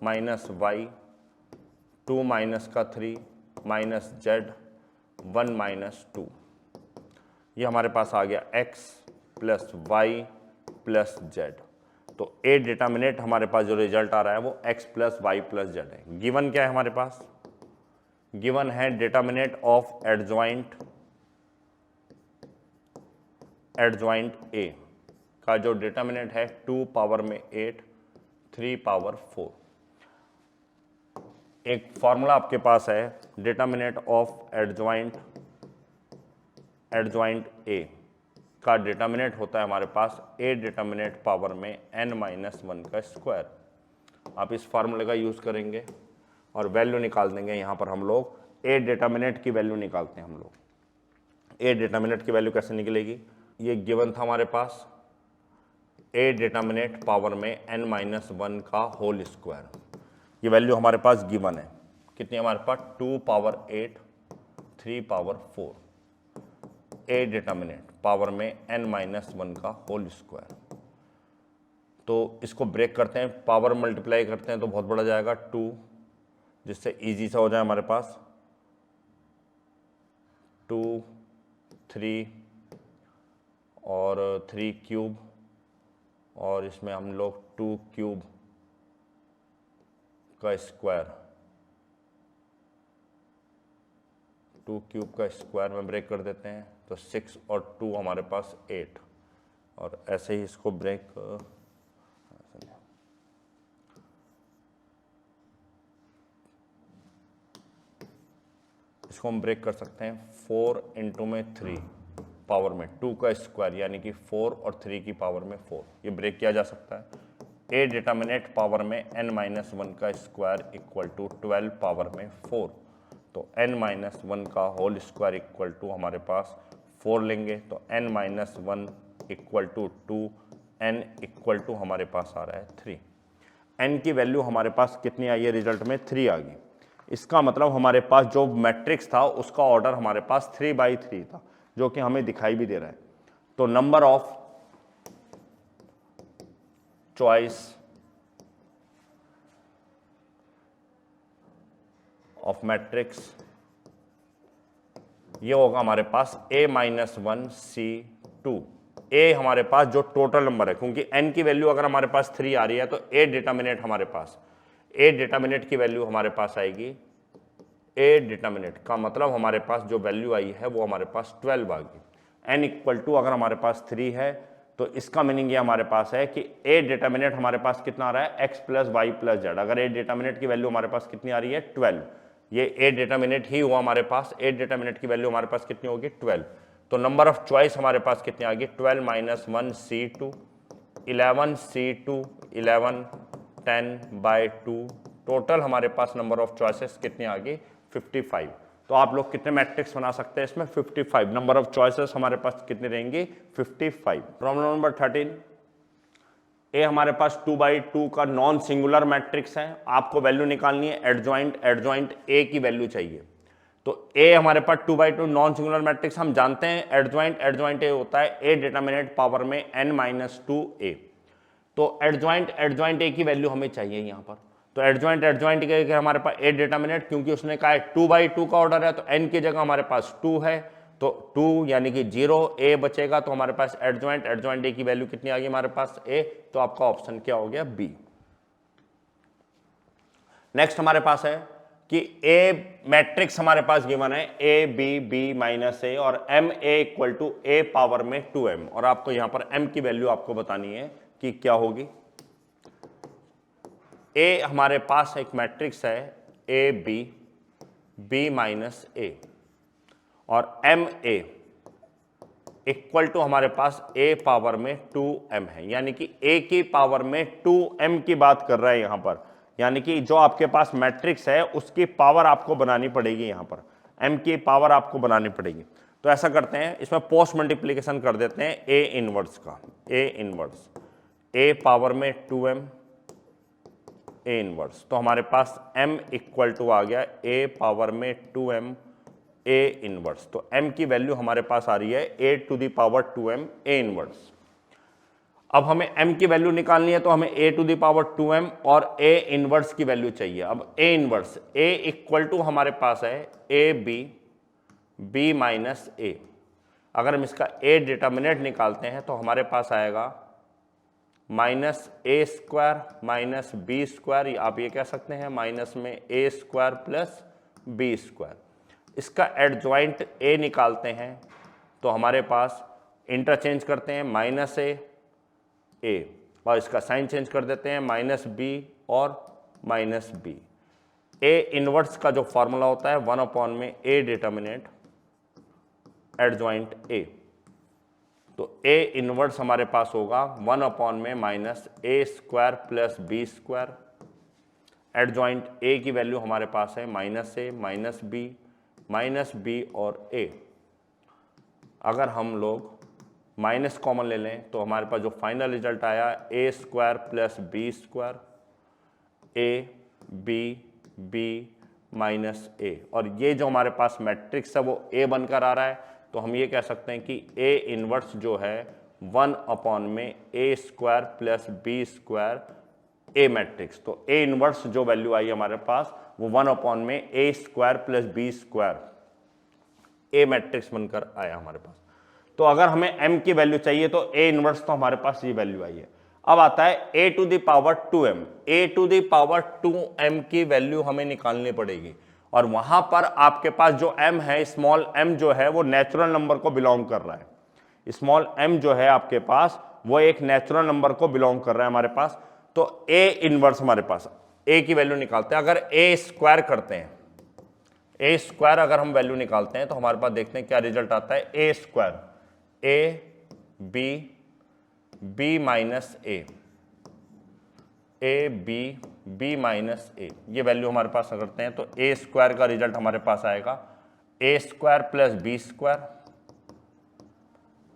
माइनस वाई 2 माइनस का 3 माइनस जेड 1 माइनस 2, ये हमारे पास आ गया x plus Y plus Z. तो ए डिटर्मिनेंट हमारे पास जो रिजल्ट आ रहा है वो x plus Y plus Z है। गिवन क्या है हमारे पास? गिवन है डिटर्मिनेंट ऑफ एडजॉइंट ए का जो डिटर्मिनेंट है 2 पावर में 8 3 पावर 4। एक फॉर्मूला आपके पास है डिटर्मिनेंट ऑफ एडजॉइंट ए का डिटर्मिनेंट होता है हमारे पास ए डिटर्मिनेंट पावर में n माइनस 1 का स्क्वायर। आप इस फार्मूले का यूज करेंगे और वैल्यू निकाल देंगे। यहाँ पर हम लोग ए डिटर्मिनेंट की वैल्यू निकालते हैं। हम लोग ए डिटर्मिनेंट की वैल्यू कैसे निकलेगी? ये गिवन था हमारे पास ए डिटर्मिनेंट पावर में n माइनस 1 का होल स्क्वायर, ये वैल्यू हमारे पास गिवन है। कितनी हमारे पास? 2 पावर 8 3 पावर 4, ए डिटर्मिनेंट पावर में n माइनस 1 का होल स्क्वायर। तो इसको ब्रेक करते हैं, पावर मल्टीप्लाई करते हैं तो बहुत बड़ा जाएगा 2, जिससे इजी सा हो जाए हमारे पास 2 3 और 3 क्यूब, और इसमें हम लोग 2 क्यूब का स्क्वायर, 2 क्यूब का स्क्वायर में ब्रेक कर देते हैं तो 6 और 2 हमारे पास 8, और ऐसे ही इसको ब्रेक इसको हम ब्रेक कर सकते हैं 4 इंटू में 3 पावर में 2 का स्क्वायर, यानी कि 4 और 3 की पावर में 4, ये ब्रेक किया जा सकता है। ए डिटर्मिनेंट पावर में n माइनस 1 का स्क्वायर इक्वल टू 12 पावर में 4, तो n माइनस 1 का होल स्क्वायर इक्वल टू हमारे पास 4 लेंगे तो n minus 1 equal to 2, n equal to हमारे पास आ रहा है 3। n की वैल्यू हमारे पास कितनी आई है? रिजल्ट में 3 आ गई। इसका मतलब हमारे पास जो मैट्रिक्स था उसका ऑर्डर हमारे पास 3/3 था, जो कि हमें दिखाई भी दे रहा है। तो number of choice of matrix ये होगा हमारे पास a माइनस 1 C2। a हमारे पास जो टोटल नंबर है, क्योंकि n की वैल्यू अगर हमारे पास 3 आ रही है तो a डिटर्मिनेंट हमारे पास, a डिटर्मिनेंट की वैल्यू हमारे पास आएगी, a डिटर्मिनेंट का मतलब हमारे पास जो वैल्यू आई है वो हमारे पास 12 आ गई। n इक्वल टू अगर हमारे पास 3 है तो इसका मीनिंग ये हमारे पास है कि a डिटर्मिनेंट हमारे पास कितना आ रहा है? x plus Y plus Z. अगर a डिटर्मिनेंट की वैल्यू हमारे पास कितनी आ रही है? 12, ये a डिटर्मिनेंट ही हुआ हमारे पास। a डिटर्मिनेंट की वैल्यू हमारे पास कितनी होगी? 12। तो नंबर ऑफ चॉइस हमारे पास कितनी आ गई? 12 माइनस 1 C2, 11 C2, 11 10/2, टोटल हमारे पास नंबर ऑफ चॉइसेस कितनी आ गई? 55। तो आप लोग कितने मैट्रिक्स बना सकते हैं इसमें? 55। नंबर ऑफ चॉइसेस हमारे पास कितनी रहेंगी? 55। प्रॉब्लम नंबर 13, ए हमारे पास 2/2 का नॉन सिंगुलर मैट्रिक्स है। आपको वैल्यू निकालनी है एडजॉइंट ए की वैल्यू चाहिए। तो ए हमारे पास 2/2 नॉन सिंगुलर मैट्रिक्स, हम जानते हैं एडजॉइंट ए होता है ए डिटर्मिनेंट पावर में n माइनस 2a। तो एडजॉइंट ए की वैल्यू हमें चाहिए यहाँ पर। तो एडजॉइंट के हमारे पास ए डिटर्मिनेंट, क्योंकि उसने कहा है 2/2 का ऑर्डर है तो n की जगह हमारे पास 2 है, तो 2 यानी कि 0, ए बचेगा तो हमारे पास एडजॉइंट ए की वैल्यू कितनी आ गई हमारे पास ए, तो आपका ऑप्शन क्या हो गया बी। नेक्स्ट हमारे पास है कि ए मैट्रिक्स हमारे पास गिवन है A B B minus A और M A equal to A power में 2m, और आपको यहां पर m की वैल्यू आपको बतानी है कि क्या होगी। ए हमारे पास एक मैट्रिक्स है A B B minus A और एम ए इक्वल टू हमारे पास ए पावर में 2m है, यानी कि a की पावर में 2m की बात कर रहा है यहां पर, यानी कि जो आपके पास मैट्रिक्स है उसकी पावर आपको बनानी पड़ेगी, यहां पर m की पावर आपको बनानी पड़ेगी। तो ऐसा करते हैं, इसमें पोस्ट मल्टीप्लिकेशन कर देते हैं a इनवर्स का, a इनवर्स a पावर में 2m a इनवर्स, तो हमारे पास m इक्वल टू आ गया a पावर में 2m a इनवर्स। तो m की वैल्यू हमारे पास आ रही है a to the power 2m a inverse. अब हमें m की वैल्यू निकालनी है तो हमें a to the power 2m और a इनवर्स की वैल्यू चाहिए। अब a inverse a equal to हमारे पास है a b b minus a। अगर हम इसका a डिटर्मिनेंट निकालते हैं तो हमारे पास आएगा minus A square minus B square, आप ये कह सकते हैं माइनस में ए स्क्वायर प्लस बी स्क्वायर। इसका एडजॉइंट a निकालते हैं तो हमारे पास इंटरचेंज करते हैं माइनस ए और इसका साइन चेंज कर देते हैं माइनस बी और माइनस बी। a इनवर्स का जो फॉर्मूला होता है 1 अपॉन में a डिटर्मिनेंट एडजॉइंट a, तो a इनवर्स हमारे पास होगा 1 अपॉन में minus A square plus B square. Adjoint a की वैल्यू हमारे पास है माइनस ए माइनस बी और a। अगर हम लोग माइनस कॉमन ले लें तो हमारे पास जो फाइनल रिजल्ट आया A square plus B square A B minus A, और ये जो हमारे पास मैट्रिक्स है वो a बनकर आ रहा है। तो हम ये कह सकते हैं कि a इनवर्स जो है 1 अपॉन में ए स्क्वायर प्लस बी स्क्वायर ए मैट्रिक्स। तो a इनवर्स जो वैल्यू आई हमारे पास वो 1 अपॉन में ए स्क्वायर प्लस बी स्क्वायर ए मैट्रिक्स बनकर आया हमारे पास। तो अगर हमें m की वैल्यू चाहिए तो a इनवर्स तो हमारे पास ये वैल्यू आई है। अब आता है a to the power 2m, a to the power 2m की वैल्यू हमें निकालनी पड़ेगी, और वहां पर आपके पास जो m है स्मॉल m जो है वो नेचुरल नंबर को बिलोंग कर रहा है। स्मॉल m जो है आपके पास वो एक नेचुरल नंबर को बिलोंग कर रहा है हमारे पास। तो a इनवर्स हमारे पास a की वैल्यू निकालते हैं। अगर a स्क्वायर करते हैं, a स्क्वायर अगर हम वैल्यू निकालते हैं तो हमारे पास देखते हैं क्या रिजल्ट आता है। a square a b minus A B minus A, ये वैल्यू हमारे पास करते हैं तो a स्क्वायर का रिजल्ट हमारे पास आएगा a square plus B square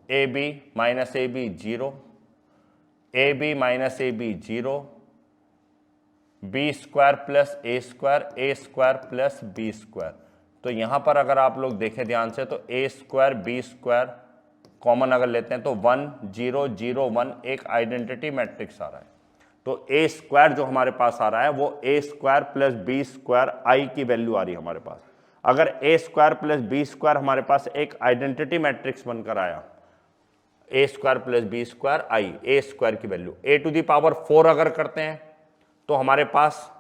A B minus A B 0 A B minus A B 0 B square plus A square plus B square. तो यहाँ पर अगर आप लोग देखें ध्यान से तो ए स्क्वायर बी स्क्वायर कॉमन अगर लेते हैं तो 1 0 0 1 एक आइडेंटिटी मैट्रिक्स आ रहा है। तो ए स्क्वायर जो हमारे पास आ रहा है वो A square plus B square I की वैल्यू आ रही है हमारे पास। अगर A square plus B square हमारे पास एक आइडेंटिटी मैट्रिक्स बनकर आया, A square plus B square I, A square की value A to the power 4 अगर करते हैं तो हमारे पास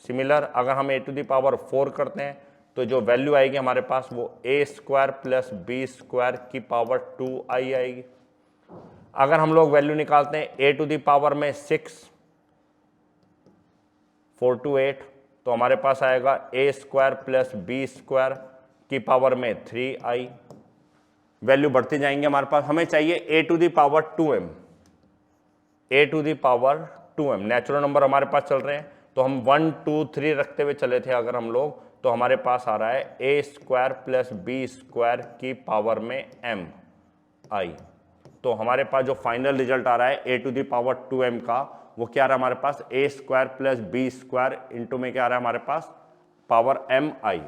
सिमिलर, अगर हम ए टू द पावर 4 करते हैं तो जो वैल्यू आएगी हमारे पास वो A square plus B square की पावर 2 आई आएगी। अगर हम लोग वैल्यू निकालते हैं ए टू द पावर में 6 4 to 8 तो हमारे पास आएगा ए स्क्वायर प्लस बी स्क्वायर की पावर में 3 आई। वैल्यू बढ़ती जाएंगे हमारे पास। हमें चाहिए A to the power 2m, A to the power 2m natural number हमारे पास चल रहे हैं तो हम 1 2 3 रखते हुए चले थे अगर हम लोग, तो हमारे पास आ रहा है ए स्क्वायर प्लस बी स्क्वायर की पावर में m आई। तो हमारे पास जो फाइनल रिजल्ट आ रहा है ए टू द पावर 2m का वो क्या आ रहा है हमारे पास A square plus B square into में क्या आ रहा है हमारे पास पावर m आई।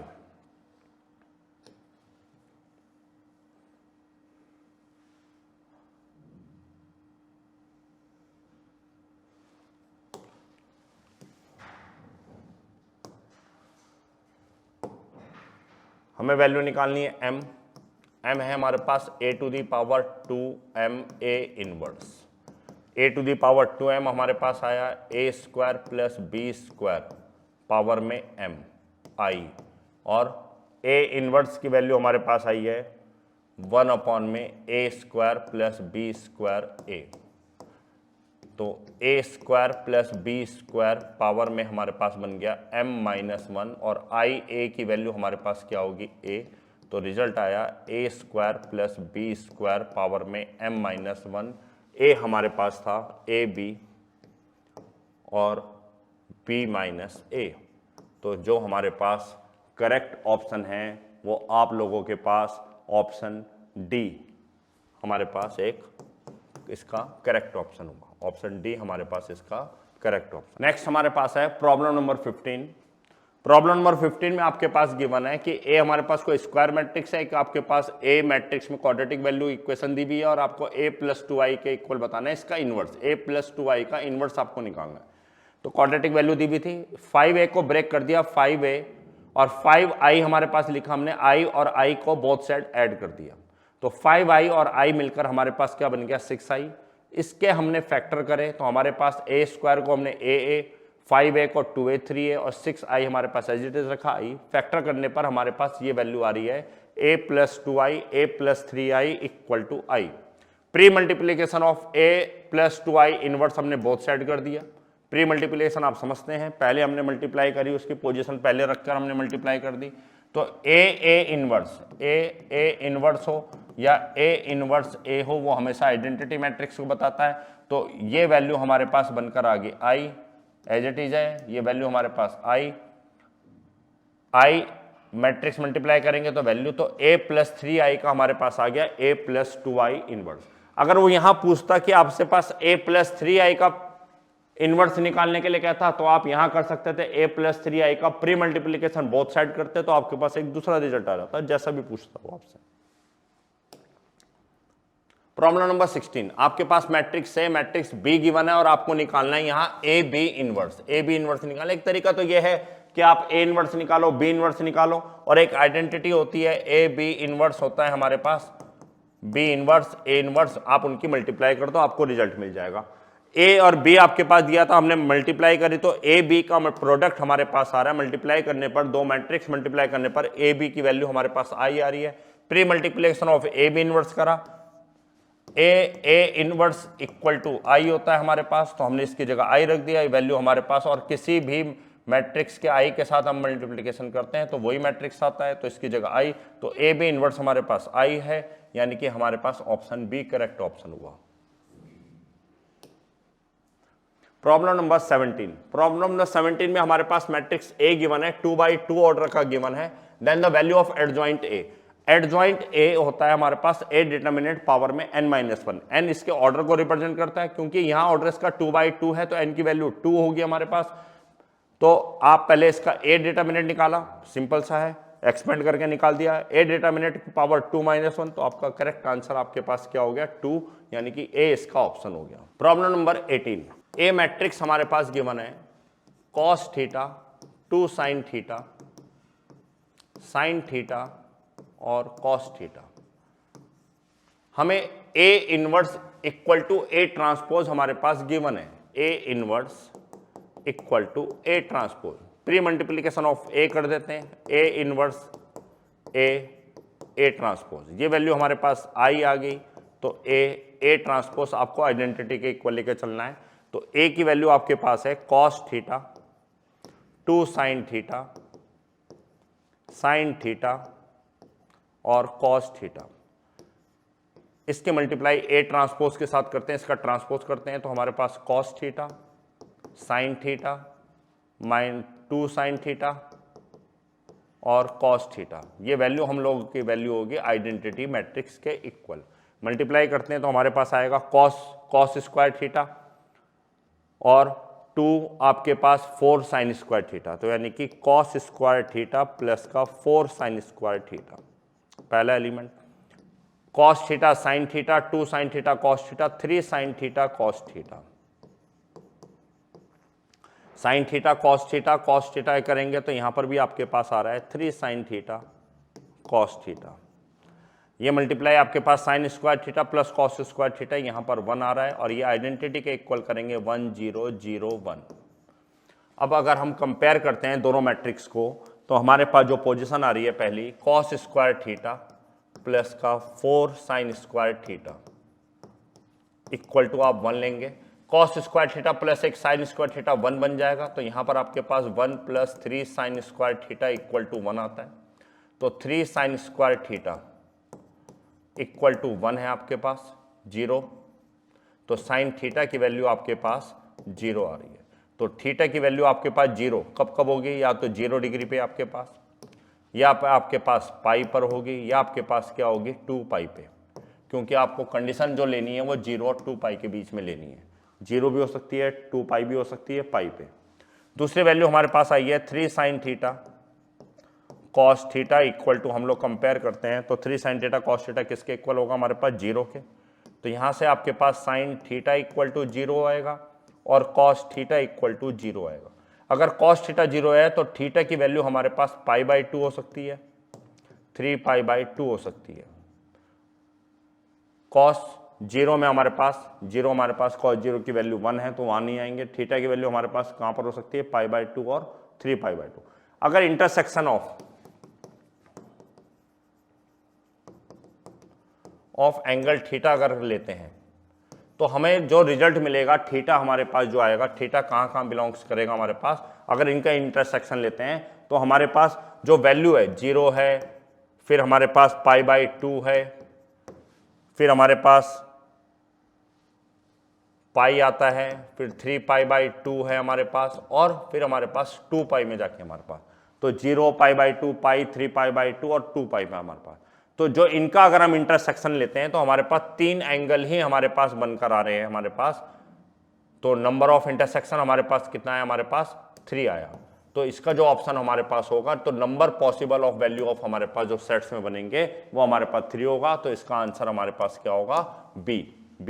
हमें वैल्यू निकालनी है m, m है हमारे पास a to the power 2m a inverse, a to the power 2m हमारे पास आया a square plus b square power में m i, और a इनवर्स की वैल्यू हमारे पास आई है 1 अपॉन में a square plus b square a। तो a square plus b square power में हमारे पास बन गया m माइनस 1, और i a की वैल्यू हमारे पास क्या होगी a, तो रिजल्ट आया a square plus b square power में m माइनस 1। a हमारे पास था a b और b माइनस a, तो जो हमारे पास करेक्ट ऑप्शन है वो आप लोगों के पास ऑप्शन डी हमारे पास एक इसका करेक्ट ऑप्शन होगा। ऑप्शन डी हमारे पास इसका करेक्ट ऑप्शन। नेक्स्ट हमारे पास है प्रॉब्लम नंबर 15। प्रॉब्लम नंबर 15 में आपके पास गिवन है कि ए हमारे पास कोई स्क्वायर मैट्रिक्स है कि आपके पास ए मैट्रिक्स में क्वाड्रेटिक वैल्यू इक्वेशन दी हुई है और आपको a प्लस 2i के इक्वल बताना है इसका इनवर्स, a प्लस 2i का इनवर्स आपको निकालना है। तो क्वाड्रेटिक वैल्यू दी हुई थी, 5a को ब्रेक कर दिया 5a, और 5i हमारे पास लिखा हमने, i और i को बोथ साइड ऐड कर दिया, तो 5i और i मिलकर हमारे पास क्या बन गया 6i। इसके हमने फैक्टर करे तो हमारे पास a स्क्वायर को हमने a, 5a को 2a 3a और 6i हमारे पास एज इट इज रखा i। फैक्टर करने पर हमारे पास ये वैल्यू आ रही है a plus 2i a plus 3i equal to i। Pre multiplication of a plus 2i inverse हमने बोथ साइड कर दिया। प्री मल्टीप्लीकेशन आप समझते हैं, पहले हमने मल्टीप्लाई करी, उसकी पोजीशन पहले रखकर हमने मल्टीप्लाई कर दी। तो a इनवर्स हो या a इनवर्स a हो, वो हमेशा आइडेंटिटी मैट्रिक्स को बताता है। तो ये वैल्यू हमारे पास बनकर आ गई i, एज इट इज है, ये वैल्यू हमारे पास i मैट्रिक्स मल्टीप्लाई करेंगे तो वैल्यू, तो a प्लस 3i का हमारे पास आ गया a प्लस 2i इनवर्स। अगर वो यहां पूछता कि आपसे पास a प्लस 3i का इनवर्स निकालने के लिए कहता तो आप यहां कर सकते थे a प्लस 3i का प्री मल्टीप्लीकेशन बोथ साइड करते तो आपके पास एक दूसरा रिजल्ट आ जाता, जैसा भी पूछता हो आपसे। प्रॉब्लम नंबर 16, आपके पास मैट्रिक्स है, मैट्रिक्स बी गिवन है और आपको निकालना है यहां A B inverse. A B inverse निकालना, एक तरीका तो यह है कि आप ए इनवर्स निकालो, बी इनवर्स निकालो, और एक आइडेंटिटी होती है ए बी इनवर्स होता है हमारे पास बी इनवर्स ए इनवर्स, आप उनकी मल्टीप्लाई कर दो आपको रिजल्ट मिल जाएगा। ए और बी आपके पास दिया था, हमने मल्टीप्लाई करी तो ए बी का प्रोडक्ट हमारे पास आ रहा है। मल्टीप्लाई करने पर, दो मैट्रिक्स मल्टीप्लाई करने पर ए बी की वैल्यू हमारे पास आई आ रही है। Pre multiplication of A B inverse करा, A inverse equal to I होता है हमारे पास, तो हमने इसकी जगह आई रख दिया, वैल्यू हमारे पास, और किसी भी मैट्रिक्स के आई के साथ हम मल्टीप्लिकेशन करते हैं तो वही मैट्रिक्स आता है, तो इसकी जगह आई, तो ए बी इनवर्स हमारे पास आई है, यानी कि हमारे पास ऑप्शन बी करेक्ट ऑप्शन हुआ। Problem number 17। प्रॉब्लम नंबर 17 में हमारे पास मैट्रिक्स ए गिवन है, 2x2 ऑर्डर का गिवन है, then the value of adjoint A. Adjoint A होता है हमारे पास ए डिटर्मिनेंट पावर में n-1, n इसके ऑर्डर को रिप्रेजेंट करता है, क्योंकि यहां ऑर्डर इसका 2x2 है तो n की वैल्यू 2 होगी हमारे पास। तो आप पहले इसका ए डिटर्मिनेंट निकाला, सिंपल सा है, एक्सपेंड करके निकाल दिया, ए डिटर्मिनेंट की पावर 2-1, तो आपका करेक्ट आंसर आपके पास क्या हो गया 2, यानी कि ए इसका ऑप्शन हो गया। प्रॉब्लम नंबर 18, ए मैट्रिक्स हमारे पास गिवन है cos theta 2 sin theta, sin theta और cos थीटा। हमें A inverse equal to A transpose हमारे पास गिवन है, A inverse equal to A transpose. Pre multiplication of A कर देते हैं, A इनवर्स A ट्रांसपोज, ये वैल्यू हमारे पास आई आ गई, तो A ट्रांसपोज आपको आइडेंटिटी के इक्वल लेके चलना है। तो A की वैल्यू आपके पास है cos theta 2 sin theta, sin theta और cos थीटा। इसके मल्टीप्लाई A ट्रांसपोज के साथ करते हैं, इसका ट्रांसपोज करते हैं, तो हमारे पास cos theta sin theta -2 sin theta और cos थीटा, ये वैल्यू हम लोगों की वैल्यू होगी आइडेंटिटी मैट्रिक्स के इक्वल। मल्टीप्लाई करते हैं तो हमारे पास आएगा cos स्क्वायर थीटा और 2 आपके पास 4 sin स्क्वायर थीटा, तो यानी कि cos स्क्वायर थीटा प्लस का 4 sin स्क्वायर थीटा। पहला element cos theta sin theta 2 sin theta cos theta 3 sin theta cos theta, sin theta cos theta करेंगे तो यहां पर भी आपके पास आ रहा है 3 sin थीटा cos थीटा। ये मल्टीप्लाई आपके पास sine square theta plus cos square theta, यहाँ पर 1 आ रहा है और ये आइडेंटिटी के इक्वल करेंगे 1 0 0 1। अब अगर हम कंपेयर करते हैं दोनों मैट्रिक्स को तो हमारे पास जो पोजीशन आ रही है पहली कॉस स्क्वायर थीटा प्लस का 4 sine square theta equal to आप 1 लेंगे। कॉस स्क्वायर थीटा प्लस एक साइन स्क्वायर थीटा 1 बन जाएगा, तो यहाँ पर आपके पास 1 plus 3 sine square theta equal to 1 आता है। तो 3 sine square theta equal to 1 है आपके पास 0, तो साइन थीटा की वैल्यू आपके पास 0 आ रही है। तो थीटा की वैल्यू आपके पास 0 कब कब होगी, या तो 0 डिग्री पे आपके पास, या आपके पास पाई पर होगी, या आपके पास क्या होगी 2 पाई पे, क्योंकि आपको कंडीशन जो लेनी है वो 0 और 2 पाई के बीच में लेनी है। 0 भी हो सकती है, 2 पाई भी हो सकती है पाई पे। दूसरी वैल्यू हमारे पास आई है 3 sine theta cos theta equal to, हम लोग कंपेयर करते हैं तो 3 साइन थीटा कॉस थीटा किसके इक्वल होगा हमारे पास 0 के। तो यहाँ से आपके पास साइन थीटा इक्वल टू 0 आएगा और कॉस थीटा इक्वल टू 0 आएगा। अगर कॉस थीटा 0 है तो थीटा की वैल्यू हमारे पास पाई बाई 2 हो सकती है, 3 पाई बाई 2 हो सकती है। कॉस 0 में हमारे पास 0 हमारे पास कॉस 0 की वैल्यू 1 है तो वहाँ नहीं आएंगे। थीटा की वैल्यू हमारे पास कहाँ पर हो सकती है पाई बाई 2 और 3 पाई बाई 2। अगर इंटरसेक्शन ऑफ एंगल थीटा अगर लेते हैं तो हमें जो रिजल्ट मिलेगा थीटा हमारे पास जो आएगा, थीटा कहाँ बिलोंग्स करेगा हमारे पास, अगर इनका इंटरसेक्शन लेते हैं तो हमारे पास जो वैल्यू है 0 है, फिर हमारे पास पाई बाई 2 है, फिर हमारे पास पाई आता है, फिर 3 पाई बाई 2 है हमारे पास, और फिर हमारे पास 2 पाई में जाके हमारे पास तो 0 pi by 2 pi, 3 pi by 2 और 2 पाई में हमारे पास। तो जो इनका अगर हम इंटरसेक्शन लेते हैं तो हमारे पास 3 एंगल ही हमारे पास बनकर आ रहे हैं हमारे पास। तो नंबर ऑफ इंटरसेक्शन हमारे पास कितना है, हमारे पास 3 आया। तो इसका जो ऑप्शन हमारे पास होगा, तो number possible of value of हमारे पास जो सेट्स में बनेंगे वो हमारे पास 3 होगा। तो इसका आंसर हमारे पास क्या होगा, B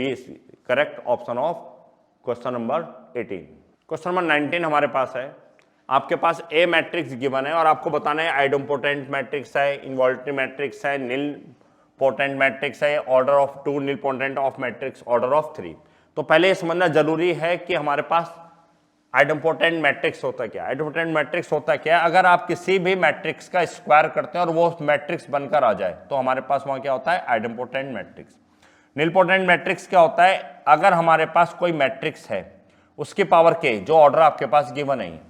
is correct option of question number 18। Question number 19 हमारे पास है, आपके पास ए मैट्रिक्स गिवन है और आपको बताना है आइडोम्पोटेंट मैट्रिक्स है, इनवॉल्यूटरी मैट्रिक्स है, नील पोटेंट मैट्रिक्स है, order of 2, nilpotent of matrix order of 3। तो पहले ये समझना जरूरी है कि हमारे पास आइडोम्पोटेंट मैट्रिक्स होता क्या है। आइडोम्पोटेंट मैट्रिक्स होता क्या है, अगर आप किसी भी मैट्रिक्स का स्क्वायर करते हैं और वो मैट्रिक्स बनकर आ जाए तो हमारे पास वहां क्या होता है, आइडोम्पोटेंट मैट्रिक्स। नीलपोटेंट मैट्रिक्स क्या होता है, अगर हमारे पास कोई मैट्रिक्स है उसकी पावर के जो ऑर्डर आपके पास गिवन है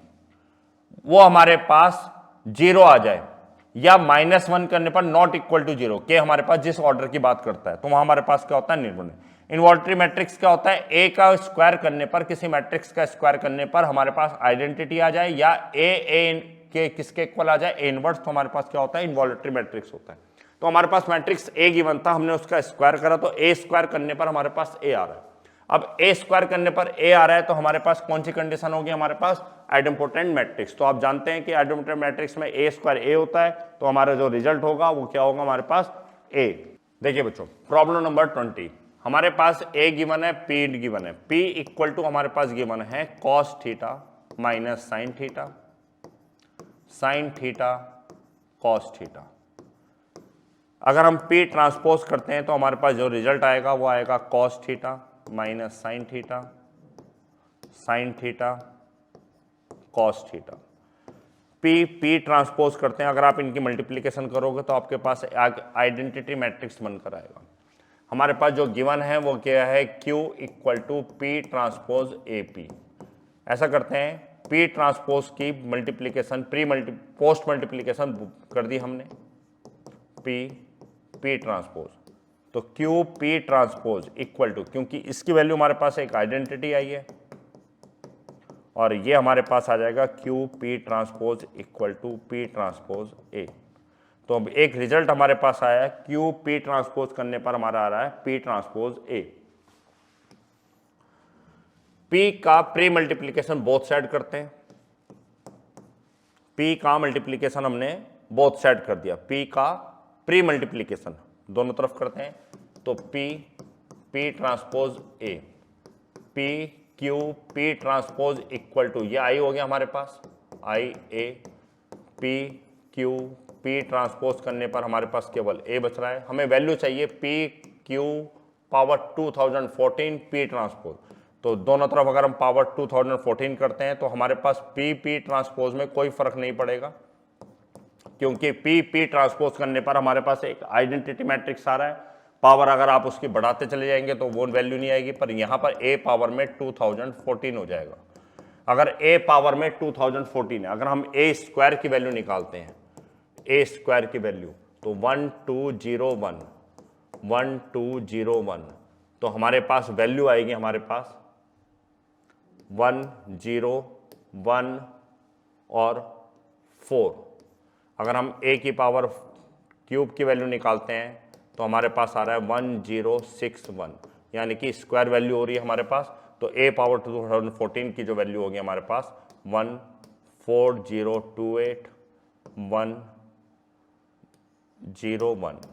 वो हमारे पास 0 आ जाए, या -1 करने पर नॉट इक्वल टू 0 के हमारे पास जिस ऑर्डर की बात करता है, तो वहां हमारे पास क्या होता है, नीलपोटेंट। इनवॉल्यूटरी मैट्रिक्स क्या होता है, ए का स्क्वायर करने पर, किसी मैट्रिक्स का स्क्वायर करने पर हमारे पास आइडेंटिटी आ जाए, या ए के किसके इक्वल आ जाए, ए इनवर्स, तो हमारे पास क्या होता है, इनवॉल्यूटरी मैट्रिक्स होता है। तो हमारे पास मैट्रिक्स ए गिवन था, हमने उसका स्क्वायर करा तो ए स्क्वायर करने पर हमारे पास ए आ रहा है। अब ए स्क्वायर करने पर ए आ रहा है तो हमारे पास कौन सी कंडीशन होगी, हमारे पास आइडोम्पोटेंट मैट्रिक्स। तो आप जानते हैं कि आइडोम्पोटेंट मैट्रिक्स में ए स्क्वायर ए होता है, तो हमारा जो रिजल्ट होगा वो क्या होगा, हमारे पास ए। देखिए बच्चों, प्रॉब्लम नंबर 20, हमारे पास ए गिवन है, पी गिवन है। पी इक्वल टू हमारे पास गिवन है cos theta minus sine theta, sine theta cos theta. अगर हम P ट्रांसपोज करते हैं तो हमारे पास जो रिजल्ट आएगा वो आएगा cos theta minus sine theta, sine theta cos theta. P transpose करते हैं, अगर आप इनकी मल्टीप्लीकेशन करोगे तो आपके पास आइडेंटिटी मैट्रिक्स बनकर आएगा। हमारे पास जो गिवन है वो क्या है, Q equal to P transpose AP। ऐसा करते हैं, P ट्रांसपोज की मल्टीप्लीकेशन पोस्ट मल्टीप्लीकेशन कर दी हमने, P ट्रांसपोज, तो Q P transpose equal to, क्योंकि इसकी वैल्यू हमारे पास एक आइडेंटिटी आई है और ये हमारे पास आ जाएगा Q P transpose equal to P transpose A। तो अब एक रिजल्ट हमारे पास आया है, Q P ट्रांसपोज करने पर हमारा आ रहा है P ट्रांसपोज A। P का प्री मल्टीप्लीकेशन बोथ साइड करते हैं, P का मल्टीप्लीकेशन हमने बोथ साइड कर दिया, P का प्री मल्टीप्लीकेशन दोनों तरफ करते हैं, तो P transpose A, P Q P transpose equal to, ये I हो गया हमारे पास, I A, P Q P transpose करने पर हमारे पास केवल A बच रहा है। हमें वैल्यू चाहिए PQ पावर 2014 P ट्रांसपोज। तो दोनों तरफ अगर हम पावर 2014 करते हैं तो हमारे पास P ट्रांसपोज में कोई फर्क नहीं पड़ेगा, क्योंकि P ट्रांसपोज करने पर हमारे पास एक आइडेंटिटी मैट्रिक्स आ रहा है। पावर अगर आप उसकी बढ़ाते चले जाएंगे तो वो वैल्यू नहीं आएगी, पर यहाँ पर A पावर में 2014 हो जाएगा। अगर A पावर में 2014 है, अगर हम A स्क्वायर की वैल्यू निकालते हैं, A स्क्वायर की वैल्यू तो 1201 तो हमारे पास वैल्यू आएगी हमारे पास 101 और 4। अगर हम A की पावर क्यूब की वैल्यू निकालते हैं तो हमारे पास आ रहा है 1061, यानी कि स्क्वायर वैल्यू हो रही है हमारे पास। तो A पावर 2014 की जो वैल्यू होगी हमारे पास 14028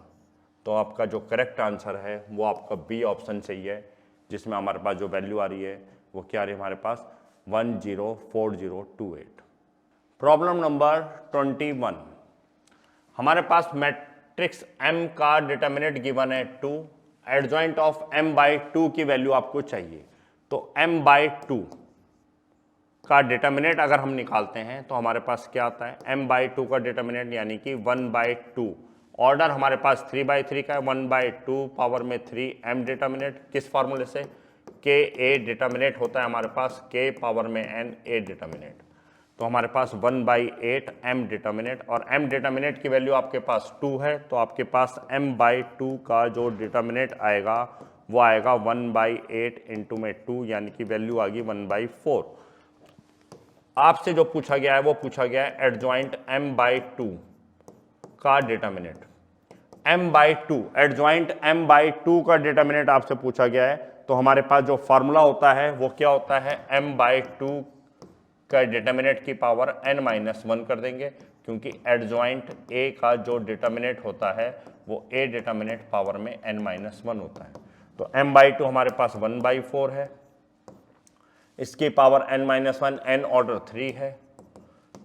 तो आपका जो करेक्ट आंसर है वो आपका बी ऑप्शन सही है, जिसमें हमारे पास जो वैल्यू आ रही है वो क्या आ रही है हमारे पास 104028। प्रॉब्लम नंबर 21, हमारे पास मैट्रिक्स M का डिटर्मिनेंट गिवन है 2, एडजॉइंट ऑफ M/2 की वैल्यू आपको चाहिए। तो M/2 का डिटर्मिनेंट अगर हम निकालते हैं तो हमारे पास क्या आता है, M/2 का डिटर्मिनेंट यानी कि 1/2। ऑर्डर हमारे पास 3/3 का है, 1/2 पावर में 3 M डिटर्मिनेंट, किस फॉर्मूले से, Ka डिटर्मिनेंट होता है हमारे पास K पावर में N A डिटर्मिनेंट। तो हमारे पास 1/8 M डिटर्मिनेंट, और M डिटर्मिनेंट की वैल्यू आपके पास 2 है, तो आपके पास M/2 का जो डिटर्मिनेंट आएगा वो आएगा 1/8 इंटू में 2, यानी कि वैल्यू आ गई 1/4। आपसे जो पूछा गया है वो पूछा गया है एडजॉइंट M/2 का डिटर्मिनेंट। M/2 एडजॉइंट M/2 का डिटर्मिनेंट आपसे पूछा गया है, तो हमारे पास जो फॉर्मूला होता है वो क्या होता है, M/2 का डिटर्मिनेंट की पावर n-1 कर देंगे, क्योंकि एडजॉइंट A का जो डिटर्मिनेंट होता है वो A डिटर्मिनेंट पावर में n-1 होता है। तो M/2 हमारे पास 1/4 है, इसकी पावर n-1 n ऑर्डर 3 है,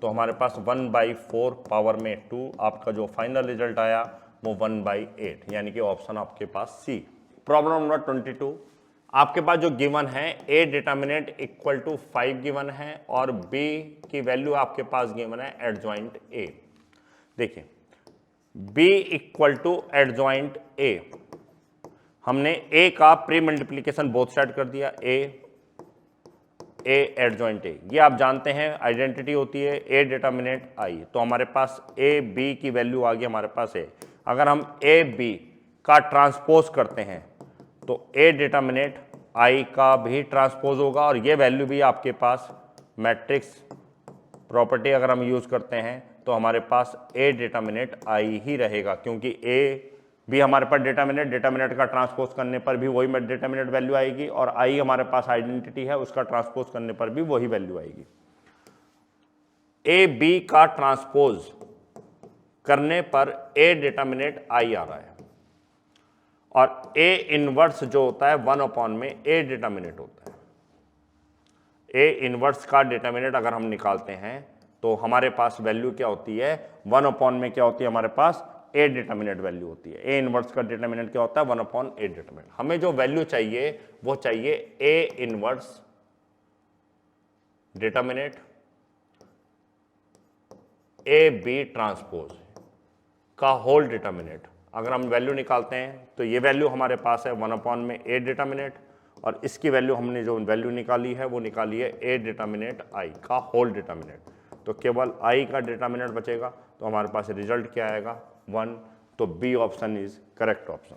तो हमारे पास 1/4 पावर में 2, आपका जो फाइनल रिजल्ट आया वो 1/8, यानी कि ऑप्शन आपके पास सी। प्रॉब्लम नंबर 22, आपके पास जो गिवन है A determinant equal to 5 given है और B की वैल्यू आपके पास गिवन है एडजॉइंट A। देखिए B equal to adjoint A, हमने A का प्री मल्टीप्लीकेशन बोथ साइड कर दिया, A एडजॉइंट A, ये आप जानते हैं आइडेंटिटी होती है A डिटर्मिनेंट I, तो हमारे पास A B की वैल्यू आ गई हमारे पास A। अगर हम A B का ट्रांसपोज करते हैं तो A डिटर्मिनेंट I का भी ट्रांसपोज होगा, और ये वैल्यू भी आपके पास मैट्रिक्स प्रॉपर्टी अगर हम यूज करते हैं तो हमारे पास A डिटर्मिनेंट I ही रहेगा, क्योंकि A भी हमारे पास डिटर्मिनेंट का ट्रांसपोज करने पर भी वही डिटर्मिनेंट वैल्यू आएगी, और I हमारे पास आइडेंटिटी है उसका ट्रांसपोज करने पर भी वही वैल्यू आएगी। A B का ट्रांसपोज करने पर A डिटर्मिनेंट I आ रहा है, और A इनवर्स जो होता है 1 में A डिटर्मिनेंट होता है। A इनवर्स का डिटर्मिनेंट अगर हम निकालते हैं तो हमारे पास वैल्यू क्या होती है, 1 में क्या होती है हमारे पास A डिटर्मिनेंट वैल्यू होती है। A इनवर्स का डिटर्मिनेंट क्या होता है 1/A डिटर्मिनेंट। हमें जो वैल्यू चाहिए वो चाहिए A inverse determinant A B transpose का होल डिटर्मिनेंट। अगर हम वैल्यू निकालते हैं तो ये वैल्यू हमारे पास है 1 में A डिटर्मिनेंट, और इसकी वैल्यू हमने जो वैल्यू निकाली है वो निकाली है A डिटर्मिनेंट I का होल डिटर्मिनेंट। तो केवल I का डिटर्मिनेंट बचेगा, तो हमारे पास रिजल्ट क्या आएगा 1, तो B option is correct option.